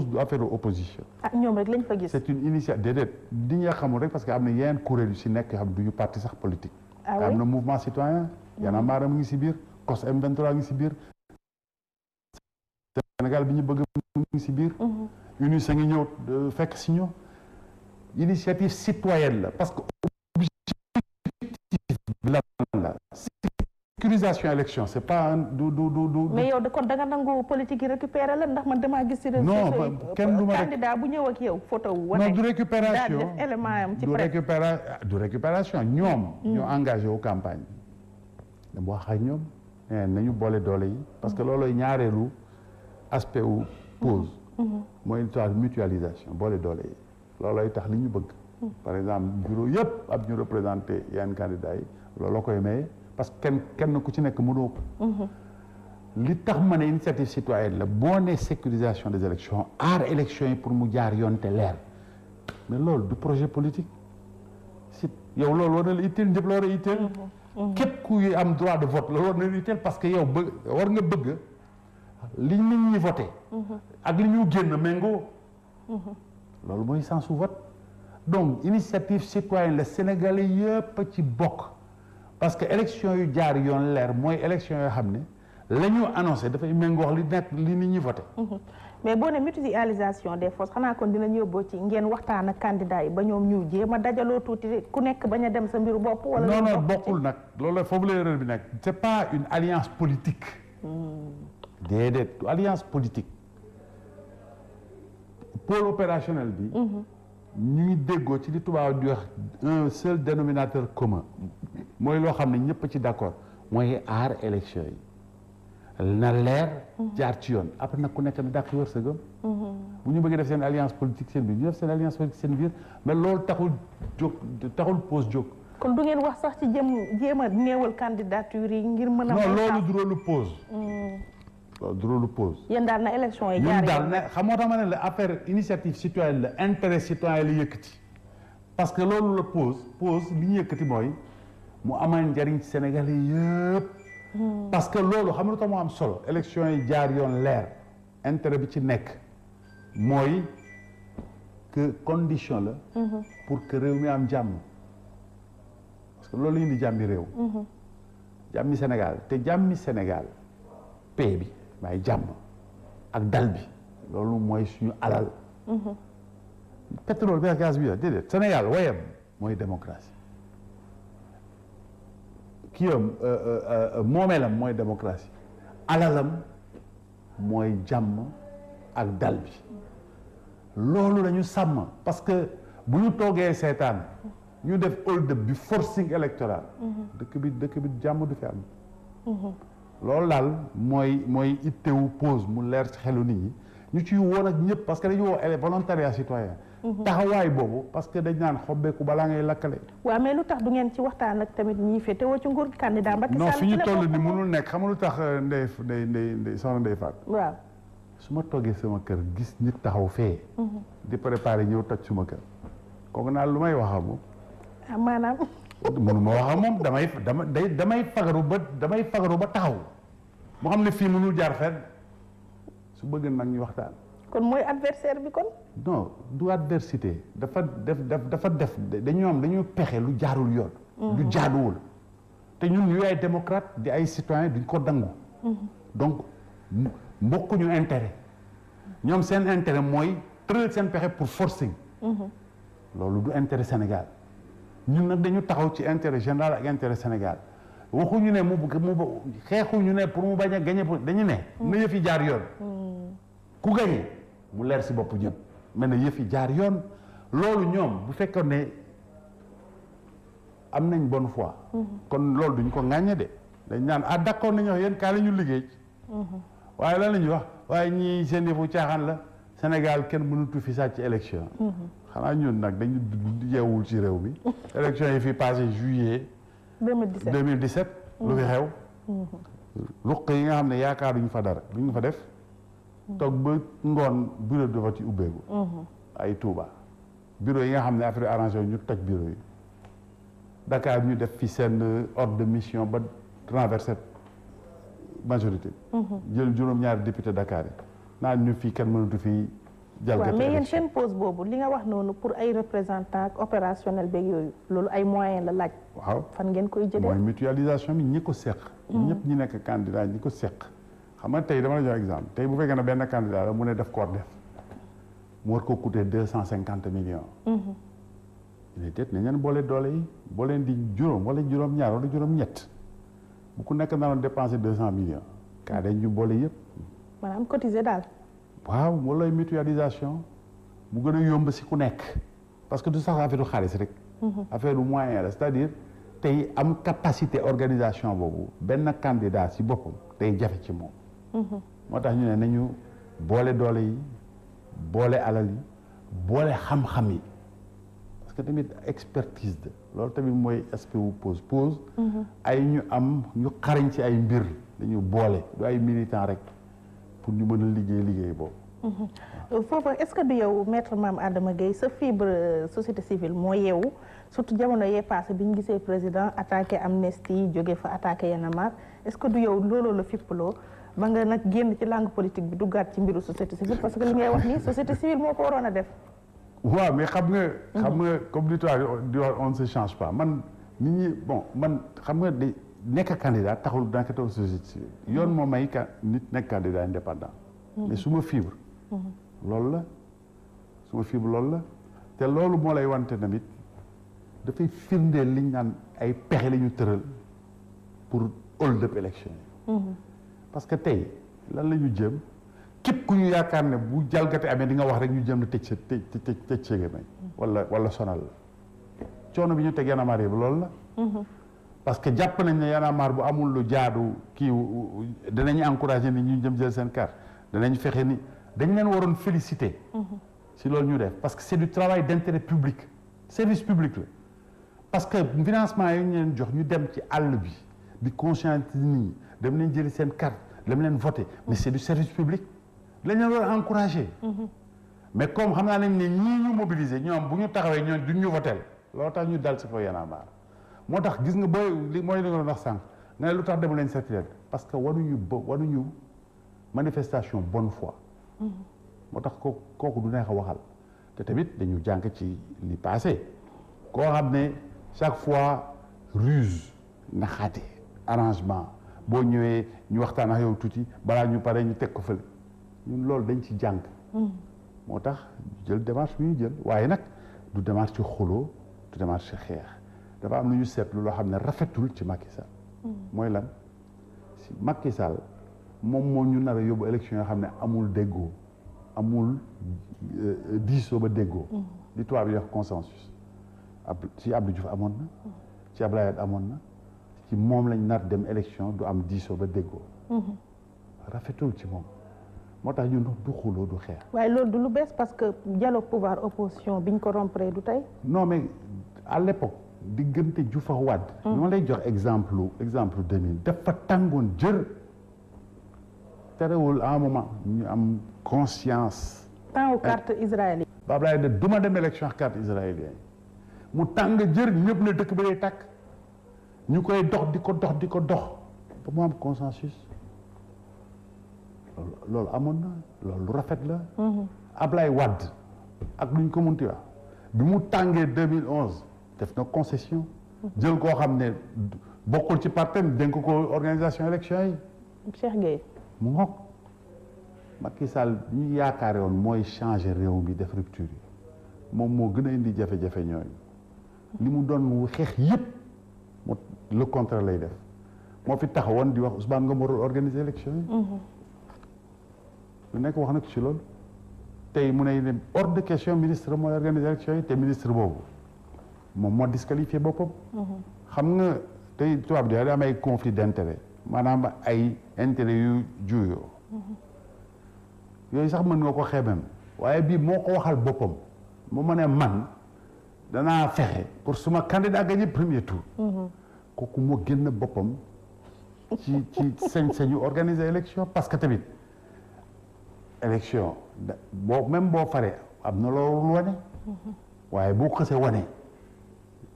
du affaire opposition. ñoom rek lañ fa gis. c'est une initiative déedéet di nga xamul rek parce que am na yeneen kuréel yu si nekk yoo xam ne du ñu parti sax politique. am na mouvement citoyen. Y'en a marre mu ngi si biir COS M23 ngi si biir. Sénégal bi ñu bëgg mu ngi si biir. UNICE ngi ñëw fekk si ñëw. initiative citoyenne la parce que. sécurisation élection c'est pas du mais yow kon da nga nangu politique yi récupérer la ndax man damaa gis ci réseaux sociaux yi kenn du ma candidat bu ñëw ak yow photo wu non du récupération def élément am ci du récupération ñoom ñoo engagé wu campagne dama wax ak ñoom nañu boole doole yi parce que loolooy ñaareelu aspect wu pause mooy mutualisation boole doole yi loolooy tax li ñu bëgg par exemple bureau yëpp ab ñu représenté yenn candidats yi looloo koy maye parce que kenn ku ci nekk mënoo ko li tax ma ne initiative citoyenne la boo ne sécurisation des élections aar élections yi pour mu jaar yoon te leer mais loolu du projet politique si yow loolu war na la itteel ñëpp la war a itteel képp kuy am droit de vote loolu war na la itteel parce que yow war nga bëgg li nit ñi voté ak li ñu génn méngoo loolu mooy sensu vote donc initiative citoyenne la Sénégalais yëpp ci bokk parce que élection yu jaar yoon leer mooy élection yoo xam ne la ñu annoncé dafay méngoo wax li nekk li nit ñi voté. mais boo ne mutualisation des forces xanaa kon dinañ yóbboo ci ngeen waxtaan ak candidat yi ba ñoom ñu jéem a dajaloo tuuti ku nekk bañ a dem sa mbiru bopp. wala non bokkul nag loolu foofu la erreur bi nekk c'est pas une alliance politique. déedéet alliance politique pôle opérationnel bi. ñu ngi déggoo ci li tubaab di wax un seul dénominateur commun mooy loo xam ne ñëpp ci d'accord mooy aar élection yi na leer jaar ci yoon après nag ku nekk na dàq wërsëgam bu ñu bëggee def seen alliance politique seen biir ñu def seen alliance politique seen biir mais loolu taxul pause jóg kon du ngeen wax sax ci jéem a néewal candidature yi ngir mën a non loolu du rôle pause loolu du rôle pause. yéen daal na élection yi jaar daal ne xam moo tax ma ne la affaire initiative citoyenne la intérêt citoyen la yëkkati parce que loolu la pause li ñu yëkkati mooy mu amal njariñ Sénégalais yëpp. parce que loolu xam nga tax moo am solo élection yi jaar yoon leer intérêt bi ci nekk mooy que condition la. pour que réew mi am jàmm parce que loolu indi jàmmi réew. jàmmi Sénégal te jàmmi Sénégal paix bi. waaye jàmm ak dal bi loolu mooy suñu alal pétrole bi ak gaz bi la déedéet Sénégal wayam mooy démocratie kiyam moomeelam mooy démocratie alalam mooy jàmm ak dal bi loolu la ñu sàmm parce que bu ñu toogee seetaan ñu def hold-up bi forcing électoral dëkk bi jàmm du fi am loolu daal mooy itteewu pause mu leer ci xelu nit ñi ñu ciy woon ak ñëpp parce que dañu woo volontariat citoyen taxawaay boobu parce que dañ naan xobbeeku balaa ngay lakkale. waaw mais lu tax du ngeen ci waxtaan ak tamit ñii féetewoo ci nguur gi candidat Macky Sall non fi ñu toll ni mënul nekk xam nga lu tax ndey soxna Ndeye Fatou. waaw su ma toggee sama kër gis nit taxaw fee. di préparer ñëw toj suma kër. kooku naa lu may wax ak moom. ah maanaam. mënuma wax ak moom damay fagaru ba taxaw. moo xam ne fii mënul jaar fenn su bëgg nag ñu waxtaan. kon mooy adversaire bi kon. non du adversité dafa def dañu pexe lu jaarul yoon. lu jaaduwul. te ñun ñu ay démocrate di ay citoyen duñ ko dangu. donc mbokkuñu intérêt. ñoom seen intérêt mooy tëral seen pexe pour forcing. loolu du intérêt Sénégal. ñun nag dañu taxaw ci intérêt général ak intérêt Sénégal waxuñu ne mu xeexuñu ne pour mu bañ a gagné dañu ne. na yëf yi jaar yoon. ku gagné mu leer si bopp ñëpp. mais na yëf yi jaar yoon loolu ñoom bu fekkoon ne am nañ bonne foi. kon loolu duñ ko ŋàññe de dañ naan d'accord nañu wax yéen kaa la ñu liggéey. waaye lan la ñuy wax waaye ñii seen yëfu caaxaan la Sénégal kenn mënutu fi sàcc élection. xanaa ñun nag dañu yeewul ci réew mi. élection yi fi passé juillet. 2017 lu fi xew. ruq yi nga xam ne yaakaaruñu fa dara duñu fa def. toog ba ngoon bureau de vote yi ubbeeku. ay Touba bureau yi nga xam ne affaire arrangé ñu toj bureau yi. Dakar ñu def fi seen ordre de mission ba renversé majorité. jël juróom-ñaari député Dakar yi naan ñu fii kenn mënatu fii. waaw mais yéen seen pause boobu li nga wax noonu pour ay représentant opérationnel beeg yooyu loolu ay moyens la laaj. waaw fan ngeen koy jëlee. mooy mutualisation bi ñi ko seq. ñëpp ñi nekk candidat ñi ko seq. xam nga tey dama la jox exemple tey bu fekkee ne benn candidat la mu ne def ko def mu war ko coûter 250 millions. mais déet nañ leen boole doole yi boo leen di juróom wala juróom-ñaar wala juróom-ñett bu ku nekk naroon dépenser 200 millions. kaa dañ ñu boole yëpp. maanaam cotiser daal. waaw moo lay mutualisation mu gën a yomb si ku nekk parce que du sax affaire du xaalis rek. affaire du moyen la c'est-à-dire tey am capacité organisation boobu benn candidat si boppam tey jafe ci moom. moo tax ñu ne nañu boole doole yi boole alal yi boole xam-xam yi parce que tamit expertise de loolu tamit mooy aspect wu pause ay ñu xarañ ci ay mbir dañu boole du ay militant rek pour ñu mën a liggéey boobu. foofu est-ce que du yow maître Mame Adama Gueye sa fibre société civile moo yeewu surtout jamono yee passé bi ñu gisee président attaqué Amnesty jóge fa attaqué Y'en a marre est-ce que du yow looloo la fippaloo ba nga nag génn ci langue politique bi duggaat ci mbiru société civile parce que li ngay wax nii société civile moo ko waroon a def. waaw mais xam nga comme di wax on ne se change pas man nit ñi man xam nga de nekk candidat taxul nekkatoo société civile yoon moo may nit nekk candidat indépendant. mais suma fibre. loolu la te loolu moo lay wante tamit dafay firndeel liñ naan ay pexe la ñu tëral pour hold up élection yi. parce que tey lan la ñu jëm képp ku ñu yaakaar ne bu jalgate amee di nga wax rek ñu jëm la tëj sa gémmiñ wala sonal la coono bi ñu teg Y'en a marre bi loolu la. parce que jàpp nañ ne Y'en a marre bu amul lu jaadu kii danañ encouragé ni ñu jëm jël seen carte danañ fexe ni dañ leen waroon féliciter. si loolu ñu def parce que c'est du travail d'intérêt public service public la parce que financement yi ñu leen jox ñu dem ci àll bi di conscientiser nit ñi dem leen jëli seen carte dem leen voter mais c'est du service public lañ leen war a encourager. mais comme xam naa ne ñii ñu mobiliser ñoom bu ñu taxawee ñoom duñ ñu voter loolu tax ñu dal si foofu Y'en a marre moo tax gis nga mooy li nga doon wax sànq nga ne lu tax demu leen certificat parce que waruñu manifestation bonne foi. moo tax kooku du neex a waxal te tamit dañu jàng ci li passé koo xam ne chaque fois ruse naxaate arrangement boo ñëwee ñu waxtaan ak yow tuuti balaa ñu pare ñu teg ko fële ñun loolu dañ ci jàng. moo tax jël démarche bi ñu jël waaye nag du démarche ci xuloo du démarche ci xeex dafa am lu ñu seetlu loo xam ne rafetul ci Macky Sall. mooy lan si Macky Sall moom moo ñu nar a yóbbu élection yoo xam ne amul déggoo amul diisoo ba déggoo. li tubaab yi wax consensus ci Abdou Diouf amoon na ci Abdoulaye Wade amoon na ci moom lañ nar dem élection du am diisoo ba déggoo rafetul ci moom moo tax ñun du xuloo du xeex. waaye loolu du lu bees parce que dialogue pouvoir opposition biñ ko rompre du tey. non mais à l'époque diggante Diouf ak Wade. ñoo lay jox exemple 2000 dafa tàngoon jër. terewul à un moment ñu am conscience. temps carte israélienne. Abdoulaye ne duma dem élection ak carte israélienne mu tàng jër ñëpp ne dëkk ba day tàkk ñu koy dox di ko dox ba mu am consensus. loolu amoon na loolu lu rafet la. Ablaye Wade ak luñ ko munti wax bi mu tàngee 2011 def na concession. jël koo xam ne bokkul ci partem dénk ko organisation élection yi. Cheikh Gueye. mu ngoog Macky Sall ñu yaakaare woon mooy changer réew mi def rupture yi moom moo gën a indi jafe-jafe ñooñu li mu doon xeex yëpp moo le contraire lay def moo fi taxawoon di wax Ousmane Ngom warul organiser élection yi. lu nekk wax na ko ci loolu tey mu ne hors de question ministre mooy organiser élection yi te ministre boobu moom moo disqualifié boppam. xam nga tey tubaab di am ay conflit d'intérêt maanaam ay intérêt yu juyoo yooyu sax mën nga ko xeebem waaye bii moo ko waxal boppam mu ma ne man danaa fexe pour suma candidat gagné premier tour. kooku moo génn boppam ci sañ-sañu organiser élection parce que tamit. élection même boo faree am na loolu wane waaye boo xësee wane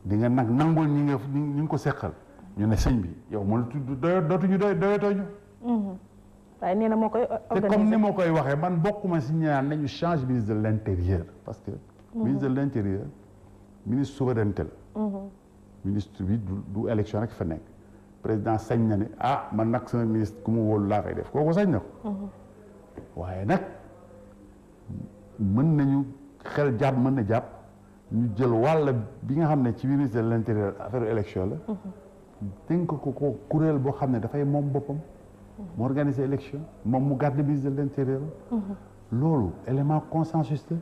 di nga nag nangul ñi nga ko seqal ñu ne sëñ bi yow mënu dootuñu doyatoo ñu waaye nee na moo koy te comme ni moo koy waxee man bokkuma si ñaan nañu change ministre de l'intérieur parce que ministre de l'intérieur ministre souveraineté la ministre bi du élection rek fa nekk président sañ na ne man nag sama ministre ku mu wóolu laa koy def kooku sañ na ko waaye nag mën nañu xel jàpp mën na jàpp ñu jël wàll bi nga xam ne ci ministre de l'intérieur affaire élection la dénk ko kuréel boo xam ne dafay moom boppam mu organiser élection moom mu garde ministre de l'intérieur loolu élément consensus la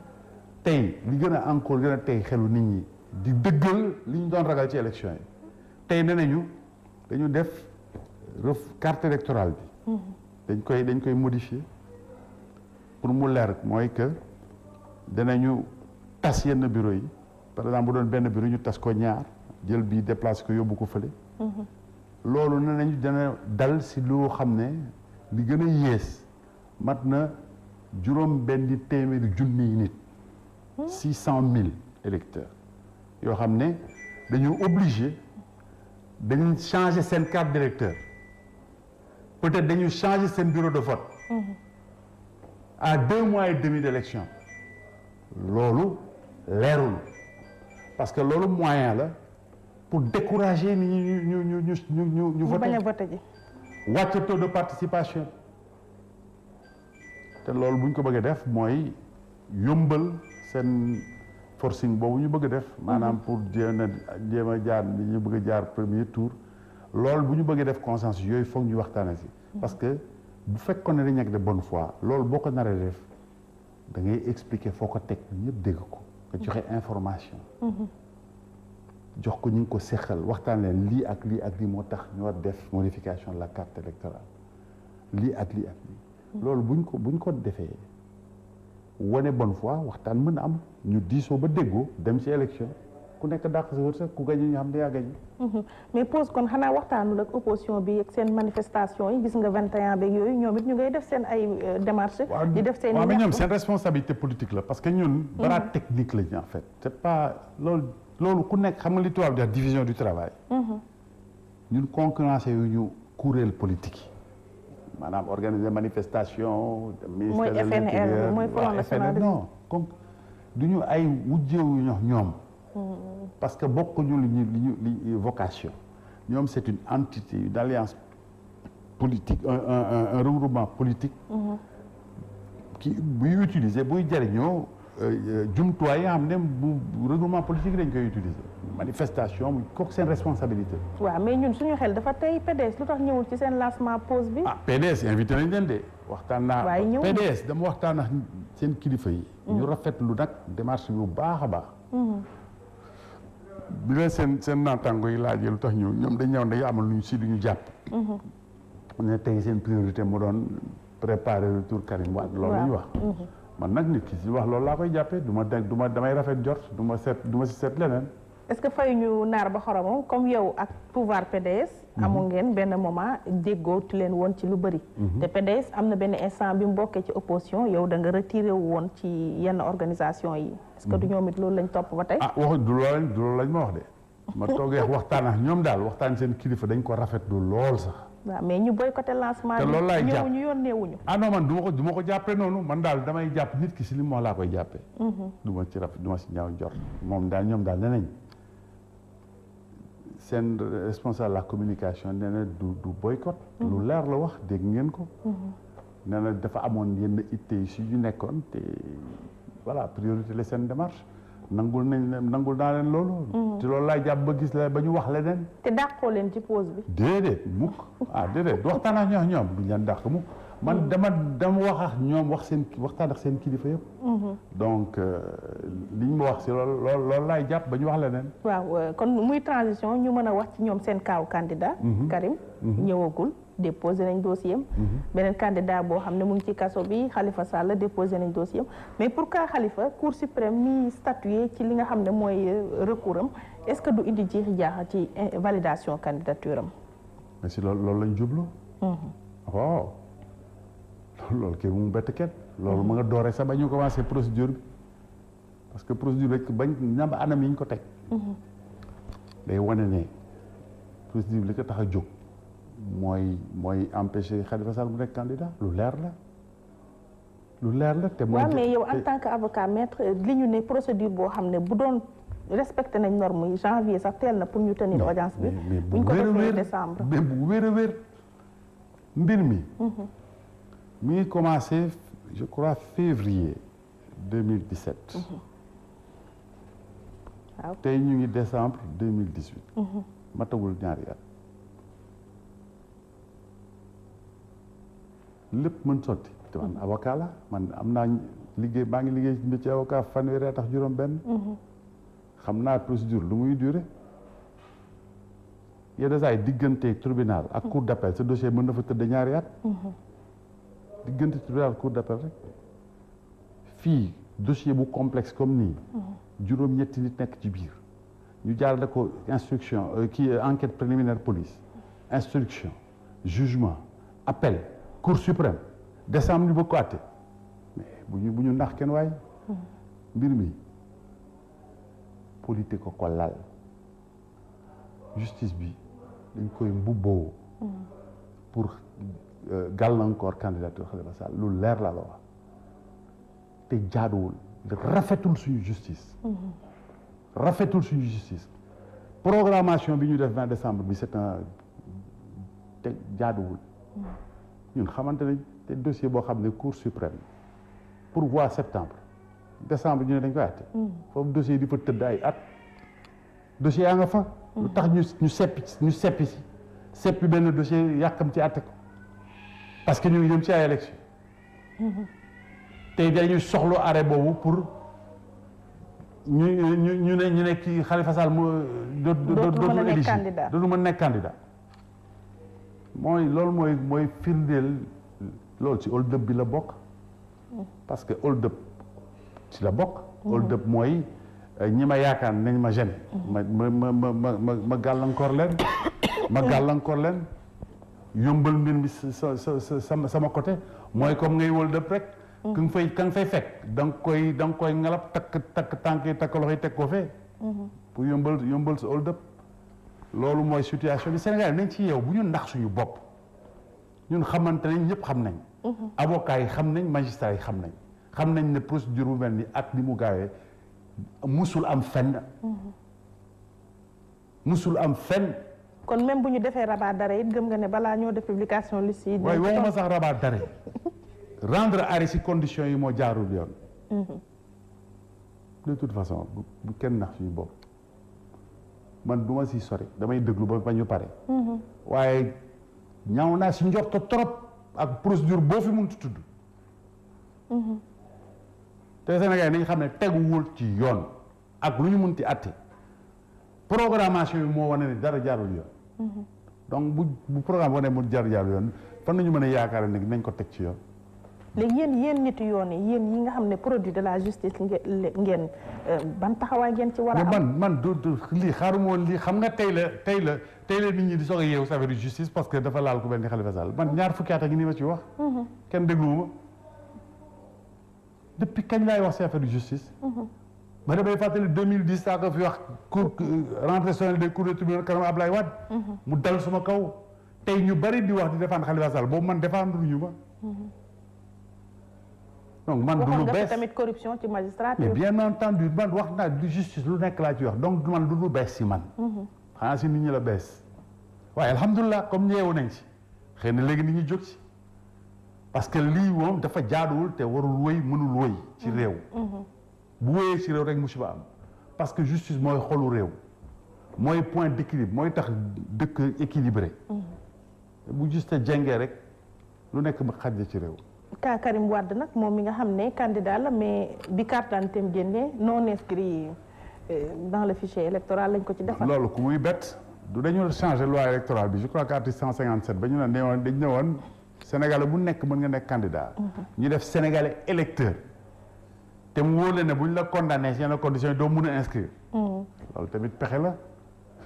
tey li gën a encore gën a tey xelu nit ñi di dëggal li ñu doon ragal ci élection yi tey nee nañu dañu def carte électorale bi dañ koy modifier pour mu leer mooy que danañu tas yenn bureau yi par exemple bu doon benn bureau ñu tas ko ñaar jël bii déplacé ko yóbbu ko fële. loolu ne nañu dana dal si loo xam ne li gën a yées mat na juróom benn téeméeri junniy nit. 600 000 électeurs yoo xam ne dañu obligé dañu changer seen carte d'électeur peut-être dañu changer seen bureau de vote. à 2 mois et demi d'élection loolu leerul parce que loolu moyen la pour décourager nit ñi ñu voter bañ a voter ji wàcc taux de participation te loolu bu ñu ko bëggee def mooy yombal seen forcing boobu ñu bëgg a def maanaam pour jéem a jaar ni ñu bëgg a jaar premier tour loolu bu ñu bëggee def consensus yooyu foog ñu waxtaane si parce que bu fekkoon ne dañ nekk de bonne foi loolu boo ko naree def da ngay expliquer foo ko teg ñëpp dégg ko nga joxe information jox ko ñu ngi ko seqal waxtaan leen lii ak lii moo tax ñu war def modification de la carte électorale lii ak lii loolu buñ ko defee wane bonne foi waxtaan mën a am ñu diisoo ba déggoo dem ci élection ku nekk dàq sa wërsëg ku gañe ñu xam ne yaa gañe. mais pose kon xanaa waxtaanul ak opposition bi ak seen manifestation yi gis nga 21 beeg yooyu ñoom it ñu ngay def seen ay démarches. di def seen waaw mais ñoom seen responsabilité politique la parce que ñun. bara technique la ñu en fait. c'est pas loolu ku nekk xam nga li tubaab di wax division du travail. ñun concurrence yu ñu kuréel politique yi maanaam organiser manifestation. mooy FNR mooy Front National non comme du ñu ay wujjeewu ñoom. parce que bokkuñu li vocation ñoom c'est une entité une alliance politique un regroupement politique qui buy utiliser buy jëriñoo jumtuwaay yi nga xam ne bu regroupement politique dañ koy utiliser manifestation muy kooku seen responsabilité. waaw mais ñun suñu xel dafa tey PDS lu tax ñëwul ci seen lancement pause bi. PDS invité nañ leen de waxtaan naa. PDS dama waxtaan ak seen kilifa yi. ñu rafetlu nag démarche bi bu baax a baax. bi la seen naataango yi laajee lu tax ñoom dañ ñëw dañu amal lu ñu jàpp. ne tey seen priorité mu doon préparer retour Karim Wade loolu la ñu wax. man nag nit ki si wax loolu laa koy jàppee damay rafet jot du ma si seet leneen. est-ce que fayuñu naar ba xoromam comme yow ak pouvoir PDS. amu ngeen benn moment déggootu leen woon ci lu bëri. te PDS am na benn instant bi mu bokkee ci opposition yow da nga retiré wu woon ci yenn organisation yi. est-ce que du ñoom it loolu lañ topp ba tey. waxu du loolu lañ ma wax de. ma toogee waxtaan ak ñoom daal waxtaan seen kilifa dañ ko rafetlu lool sax. waaw mais ñu boycotté lancement. te loolu laay jàpp ñu yónnee wuñu. non man du ma ko jàppee noonu man daal damay jàpp nit ki si li mu wax laa koy jàppee. du ma si ñaaw jot moom daal ñoom daal nee nañ seen responsable la communication nee na du boycott. lu leer la wax dégg ngeen ko. nee na dafa amoon yenn itte yi si ñu nekkoon te voilà priorité la seen démarche. nangul naa leen loolu. te loolu laay jàpp ba gis la ba ñu wax leneen. te dàqoo leen ci pause bi. déedéet mukk déedéet waxtaan ak ñoom duñ leen dàq mukk man dama wax ak ñoom waxtaan ak seen kilifa yëpp. donc liñ ma wax si loolu laay jàpp ba ñu wax leneen. waaw kon muy transition ñu mën a wax ci ñoom seen kaaw candidat. Karim ñëwagul. déposé nañ dossier am. beneen candidat boo xam ne mu ngi ci kaso bi Khalifa Sall déposé nañ dossier am mais pourquoi Khalifa Cour suprême mi statué ci li nga xam ne mooy recours am est-ce que du indi jiixi jaaxa ci validation candidature am. mais si loolu lañ jublu. waaw loolu kay mu bett kenn. loolu ma nga dooree sax ba ñu commencé procédure bi parce que procédure rek bañ ñamba anam yi ñu ko teg. day wane ne procédure bi li ko tax a jóg. mooy empêcher Khalifa Sall mu nekk candidat lu leer la te waaw mais yow en tant que avocat maître li ñu ne procédure boo xam ne bu doon respecté nañ norme yi janvier sax teel na pour ñu tenir audience bi buñ ko defee décembre mais bu wér a wér mbir mi mi ngi commencé je crois février 2017 waaw tey ñu ngi décembre 2018 matagul ñaari at lépp mën sotti te man avocat la man am naa maa ngi liggéey ci avocat fanweeri at ak juróom benn xam naa procédure lu muy duré yenn saa yi diggante tribunal ak cour d'appel ce dossier mën na fa tëdd ñaari at diggante tribunal ak cour d'appel rek fii dossier bu complexe comme nii juróom-ñetti nit nekk ci biir ñu jaarale ko instruction enquête préliminaire police instruction jugement appel Cour suprême décembre ñu bëgg ko àtte mais bu ñu nax kenn waaye mbir mi politique ko lal justice bi dañ koy mbubboo pour gàllankoor candidature Khalifa Sall lu leer la wax te jaaduwul rafetul suñu justice programmation bi ñu def 20 décembre bi c'est un te jaaduwul ñun xamante nañ te dossier boo xam ne Cour suprême pourvoi septembre décembre ñu ne dañ koy àtte foofu dossier di fa tëdd ay at dossier yaa nga fa lu tax ñu seppi benn dossier yàkkam ci àtte ko parce que ñu ngi jëm ci ay élection tey dañuy soxlu arrêt boobu pour ñu ne kii Khalifa Sall dootul mën nekk candidat loolu mooy firndeel loolu ci hold up bi la bokk parce que hold up ci la bokk hold up mooy ñi ma yaakaar nañ ma gêné ma gàllankoor leen yombal mbir mi sama côté mooy comme ngay hold up rek ka nga fay fekk da nga koy ngalab takk tànk yi takk loxo yi teg ko fee pour yombal sa hold up loolu mooy situation bi Sénégal nañ ci yow bu ñu ndax suñu bopp ñun xamante nañ ñëpp xam nañ avocats yi xam nañ magistrats yi xam nañ ne procédure bu mel ni ak ni mu gaawee musul am fenn kon même bu ñu defee rabat d'arrêt it gëm nga ne balaa ñoo def publication liste yi waaye waxuma sax rabat d'arrêt rendre arrêt si conditions yi moo jaarul yoon de toute façon bu kenn nax suñu bopp man du ma si sori damay déglu ba ñu pare waaye ñaaw naa si njorto trop ak procédure boo fi mun tudd te Sénégal yi nañ xam ne teguwul ci yoon ak lu ñu mun ci atte programmation yi moo wane ne dara jaarul yoon donc bu programme wane mu jaarul yoon fan nañu mën a yaakaar ne nañ ko teg ci yoon. léegi yéen nitu yoon yi nga xam ne produit de la justice ngeen ban taxawaay ngeen ci war a am. man du lii xaaruma woon lii xam nga tey la nit ñi di soog a yeewu affaire justice parce que dafa laal ku mel ni Khalifa Sall man ñaar fukki at a ngi nii ma ci wax. kenn dégluwuma depuis kañ laay wax si affaire justice. ma damay fàttali 2010 saa ko fi wax cour rentrée solennelle des cours de tribunal kanam Ablaye Wade. mu dal suma kaw tey ñu bari di wax di défendre Khalifa Sall boobu man défendre ñu ma. donc man du lu bees tamit corruption ci magistrature. mais bien entendu man wax naa du justice lu nekk laa ci wax donc man du lu bees si man. xanaa si nit ñi la bees. waaye alhamdulilah comme ñeewu nañ ci xëy na léegi nit ñi jóg ci parce que lii moom dafa jaaduwul te warul wëy mënul wëy ci réew. bu wëyee ci réew rek musiba am parce que justice mooy xolu réew mooy point d'équilibre mooy tax dëkk équilibré. bu juste jengee rek lu nekk ba xajja ci réew. ka Karim Wade nag moom mi nga xam ne candidat la mais bi carte d'identité am génne non inscrit dans le fichier électoral lañ ko ci defal. loolu ku muy bett du dañu changer loi électorale bi je crois que article 157 ba ñu ne woon dañ ne woon Sénégalais bu nekk mën nga nekk candidat. ñu def Sénégalais électeur te mu wóor leen ne bu ñu la condamné si yenn conditions yi doo mun a inscrire. loolu tamit pexe la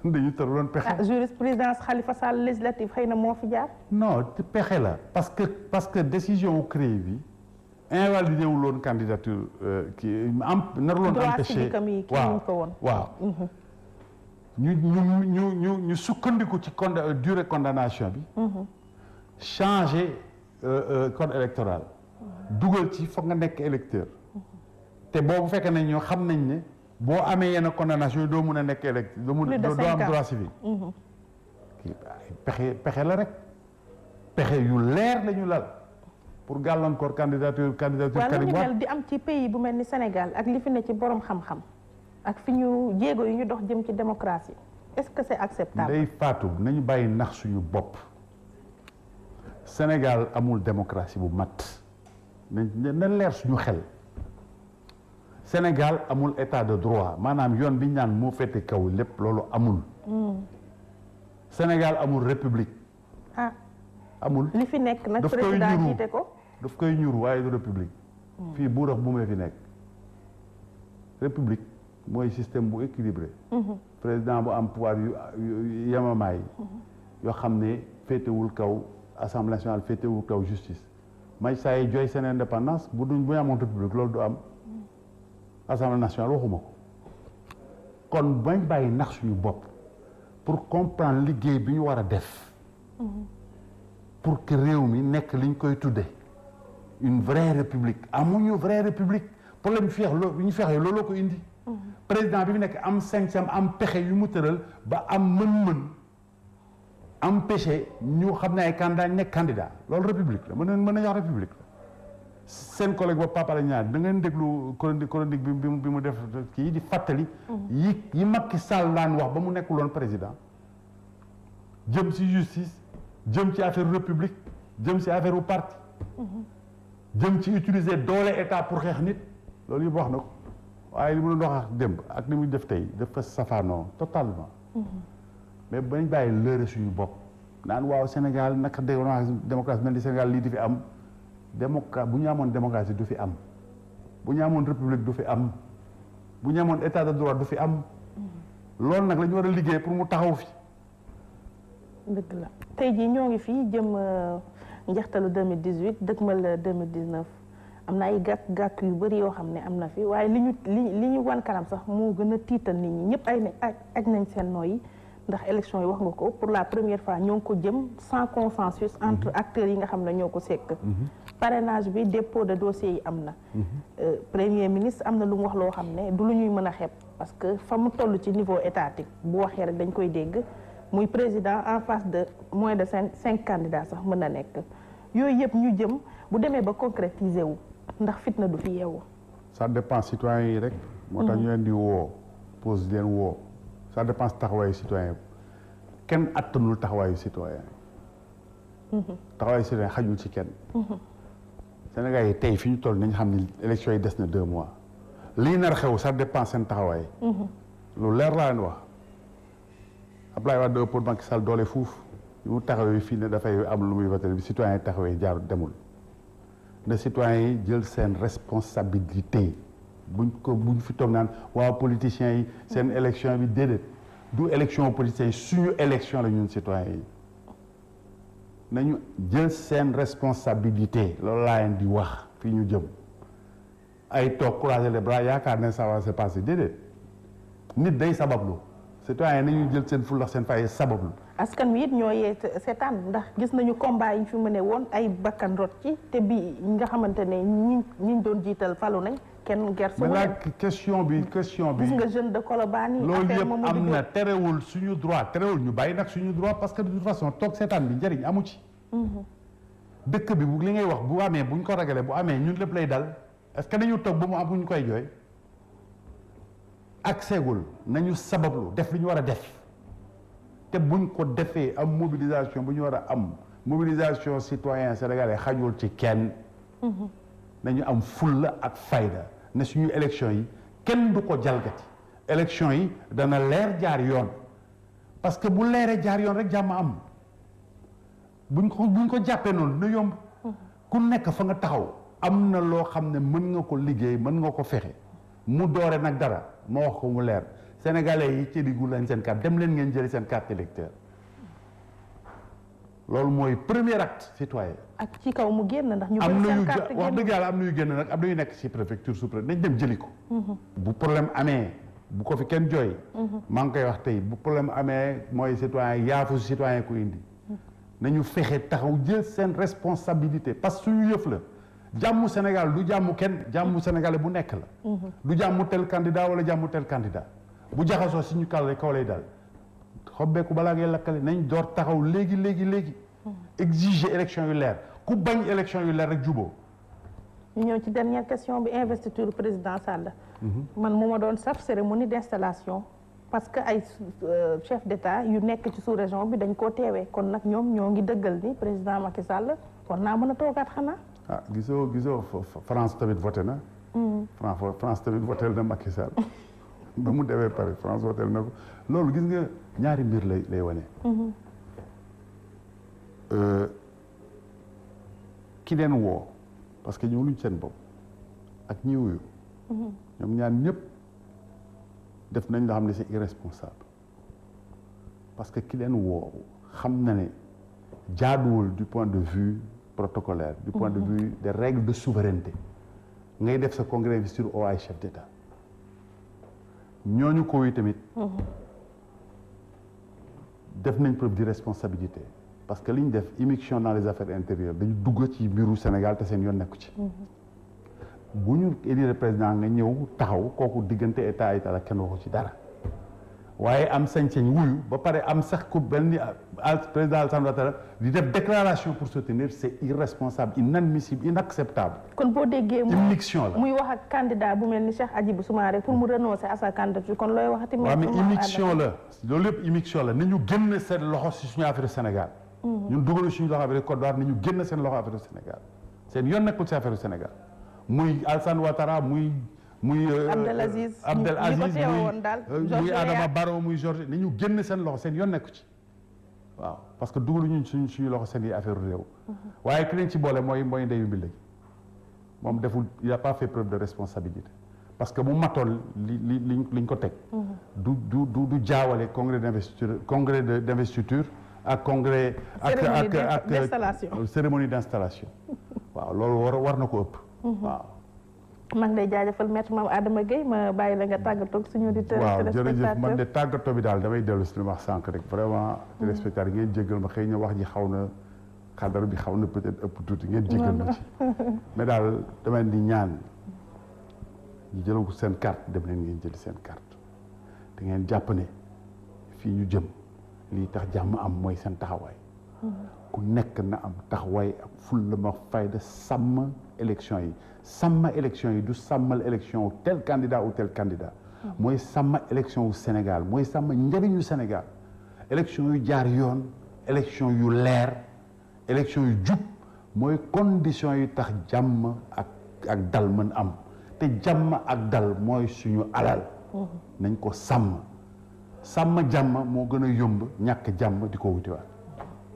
dañu tëraloon pexe. jurisprudence Khalifa Sall législative xëy na moo fi jaar. non pexe la parce que décision wu CREI bi invalidé wu loon candidature kii naruloon empêché waaw ñu sukkandiku ci durée condamnation bi. changer code électoral. dugal ci foog nga nekk électeur. te boobu fekkee ne ñoo xam nañ ne boo amee yenn condamnation yi doo mun a nekk électeur doo am droit civique. pexe la rek pexe yu leer la ñu lal pour gàllankoor candidature Karim Wade di am ci pays bu mel ni Sénégal ak li fi ne ci borom xam-xam ak fi ñu jéego yu ñu dox jëm ci démocratie est-ce que c'est acceptable. day faatu nañu bàyyi nax suñu bopp Sénégal amul démocratie bu mat na leer suñu xel Sénégal amul état de droit maanaam yoon bi ñu naan moo féete kaw lépp loolu amul. Sénégal amul république. amul li fi nekk nag président jiite ko daf koy ñuur waaye du république. fii buur ak bu mee fi nekk. république mooy système bu équilibré. président bu am pouvoir yu yemamaay. yoo xam ne féetewul kaw assemblée nationale féetewul kaw justice. magistrat yi jooy seen indépendance bu ñu amoon république loolu du am. assemblée nationale waxuma ko. kon bañ bàyyi nax suñu bopp. pour comprendre liggéey bi ñu war a def. pour que réew mi nekk liñ koy tudde une vraie république amuñu vraie république problème bi ñu fexe looloo ko indi. président bi fi nekk am sañ-sañ am pexe yu mu tëral ba am mën-mën am péché ñu xam ne ay candidat nekk candidat loolu république la mën nañu wax république la. seen collègue ba Papa la ñaar da ngeen déglu chronique bi mu def kii di fàttali. yi Macky Sall daan wax ba mu nekkuloon président jëm ci justice jëm ci affaire république jëm ci affaire u parti. jëm ci utiliser doole état pour xeex nit loolu yëpp wax na ko waaye li mu doon wax ak démb ak li muy def tey dafa safaanoo totalement. mais bañ bàyyi lëre suñu bopp naan waaw Sénégal naka démocratie mel ni Sénégal lii di fi am. bu ñu amoon démocratie du fi am bu ñu amoon république du fi am bu ñu amoon état de droit du fi am loolu nag la ñu war a liggéey pour mu taxaw fi. dëgg la tey jii ñoo ngi fii jëm njeextalu 2018 dëkkmal 2019 am na ay gàkk yu bëri yoo xam ne am na fi waaye li ñu wan kanam sax moo gën a tiital nit ñi ñëpp aj nañ seen nooyi ndax élection yi wax nga ko pour la première fois ñoo ngi ko jëm sans consensus entre acteurs yi nga xam ne ñoo ko sekk. parrainage bi dépôt de dossier yi am na. premier ministre am na lu mu wax loo xam ne du lu ñuy mën a xeeb parce que fa mu toll ci niveau étatique bu waxee rek dañ koy dégg muy président en face de moins de cinq candidats sax mën na nekk yooyu yëpp ñu jëm bu demee ba concrétiser wu ndax fitna du fi yeewu. ça dépend citoyens yi rek. moo tax ñu leen di woo pose leen woo. ça dépend taxawaayu citoyen kenn attanul taxawaayu citoyen taxawaayu citoyen xajul ci kenn Sénégal yi tey fi ñu toll nañ xam ni élection yi des na 2 mois lii nar xew ça dépend seen taxawaay. lu leer laa leen wax Abdoulaye Wade pour Macky Sall doole fuuf yu mu taxawee fii ne dafay am lu muy voté bi citoyen yi taxawee jaarut demul ne citoyen yi jël seen responsabilité buñ fi toog naan waaw politiciens yi seen élection bi déedéet du élection politiciens yi suñu élection la ñun citoyen yi nañu jël seen responsabilité loolu laa leen di wax fii ñu jëm ay toog croiser les bras yaakaar ne ça va se passer déedéet nit day sabablu citoyen nañu jël seen fulla seen fay sabablu. askan wi it ñoo yee seetaan ndax gis nañu combat yi fi mu ne woon ay bakkan rot ci te bi nga xamante ne ñi doon jiital falu nañ kenn gersu. mais la question bi gis nga jeune de Colobane yi. loolu yëpp am na terewul suñu droit terewul ñu bàyyi nag suñu droit parce que de toute façon toog seetaan bi njëriñ amu ci. dëkk bi li ngay wax bu amee buñ ko ragalee bu amee ñun lépp lay dal est-ce que dañu toog ba mu am bu ñu koy jooy. ak seegul nañu sabablu def li ñu war a def te buñ ko defee am mobilisation bu ñu war a am mobilisation citoyen sénégalais xajul ci kenn nañu am fulla ak fayda ne suñu élection yi kenn du ko jalgati élection yi dana leer jaar yoon parce que bu leeree jaar yoon rek jàmm am buñ ko jàppee noonu dina yomb ku nekk fa nga taxaw am na loo xam ne mën nga ko liggéey mën nga ko fexe mu doore nag dara ma wax ko mu leer sénégalais yi ci diggu leen seen carte dem leen ngeen jëli seen carte électeur loolu mooy premier acte citoyen. ak ci kaw mu génn ndax ñu. am na wax dëgg yàlla am na yu génn nag am na yu nekk ci préfecture sous-préfecture nañ dem jëli ko. bu problème amee bu ko fi kenn jooy. maa ngi koy wax tey bu problème amee mooy citoyen yaafu citoyen ku indi. nañu fexe taxaw jël seen responsabilité parce que suñu yëf la. jàmmu Sénégal du jàmmu kenn jàmmu sénégalais bu nekk la. du jàmmu tel candidat wala jàmmu tel candidat bu jaxasoo si ñu kaw lay dal xobbeeku balaa ngay lakkale nañ door taxaw léegi. exiger élection yu leer ku bañ élection yu leer rek juboo. ñu ñëw ci dernière question bi investiture président Sall. man mu ma doon saf cérémonie d'installation parce que ay chef d'État yu nekk ci sous-région bi dañ koo teewee kon nag ñoom ñoo ngi dëggal ni président Macky Sall kon naa mën a toogaat xanaa. ah gisoo France tamit voté na. France tamit voté na Macky Sall ba mu demee Paris France voté na ko loolu gis nga ñaari mbir lay wane. ki leen woo parce que ñëw luñ seen bopp ak ñi wuyu. ñoom ñaan ñëpp def nañ la xam ne c'est irresponsable parce que ki leen woo xam na ne jaaduwul du point de vue protocolaire du point de vue des règles de souveraineté ngay def sa congrès d'investiture au ay chef d'État ñooñu ko wi tamit def nañ preuve d'irresponsabilité parce que li ñu def immixtion dans les affaires intérieures dañu dugg ci mbiru Sénégal te seen yoon nekku ci bu ñu élire président nga ñëw taxaw kooku diggante état la kenn waxu ci dara waaye am sañ-sañ wuyu ba pare am sax ku benn président Alassane Ouattara di def déclaration pour soutenir c'est irresponsable inadmissible inacceptable. kon boo déggee immixtion la muy wax ak candidat bu mel ni Cheikh Hadjibou Soumaré pour mu renoncer à sa candidature kon looy waxati. waaw mais immixtion la loolu yëpp immixtion la nañu génn seen loxo si suñu affaire Sénégal. ñun dugalu suñu loxo affaire Côte d'Ivoire nañu génn seen loxo affaire Sénégal seen yoon nekkul si affaire Sénégal muy Alassane Ouattara muy Abdelaziz muy Adama Barrow muy Georges ni ñu génn seen loxo seen yoon nekku ci waaw parce que dugalu ñu suñu loxo seen yi affaire réew waaye ki leen ci boole mooy ndeyu mbi léegi moom deful il a pas fait preuve de responsabilité parce que mu matoon liñ ko teg du jaawale congrès d'investiture ak congrès ak cérémonie d'installation waaw loolu war na ko ëpp waaw maa ngi lay jaajëfal maître Mame Adama Gueye ma bàyyi la nga tàggatoo suñu auditeur waaw jërëjëf man de tàggatoo bi daal damay dellu si li ma wax sànq rek vraiment téléspectateur ngeen jéggal ma xëy na wax ji xaw na xadar bi xaw na peut-être ëpp tuuti ngeen jéggal ma ci mais daal damay di ñaan ñu jëlal ko seen carte dem leen ngeen jëli seen carte te ngeen jàpp ne fii ñu jëm lii tax jàmm am mooy seen taxawaay ku nekk na am taxawaay ak fulla ma fayda sàmm élection yi sàmm élection yi du sàmmal élection wu tel candidat ou tel candidat mooy sàmm élection wu Sénégal mooy sàmm njëriñu Sénégal élection yu jaar yoon élection yu leer élection yu jub mooy condition yi tax jàmm ak dal mën am te jàmm ak dal mooy suñu alal nañ ko sàmm jàmm moo gën a yomb ñàkk jàmm di ko wutiwaat.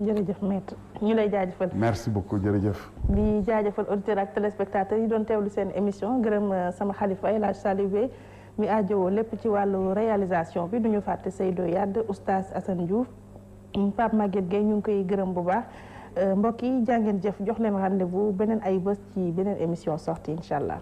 jërëjëf maître ñu lay jaajëfal. merci beaucoup jërëjëf. di jaajëfal auditeurs ak téléspectateurs yi doon teewlu seen émission gërëm sama xalifa El Hadj Saliou Bey mi aajowoo lépp ci wàllu réalisation bi duñu fàtte Seydou Yadd oustaz Assane Diouf Pape Maguette Gueye ñu ngi koy gërëm bu baax mbokk yi jàngeen jëf jox leen rendez-vous beneen ay bés ci beneen émission sortie incha allah.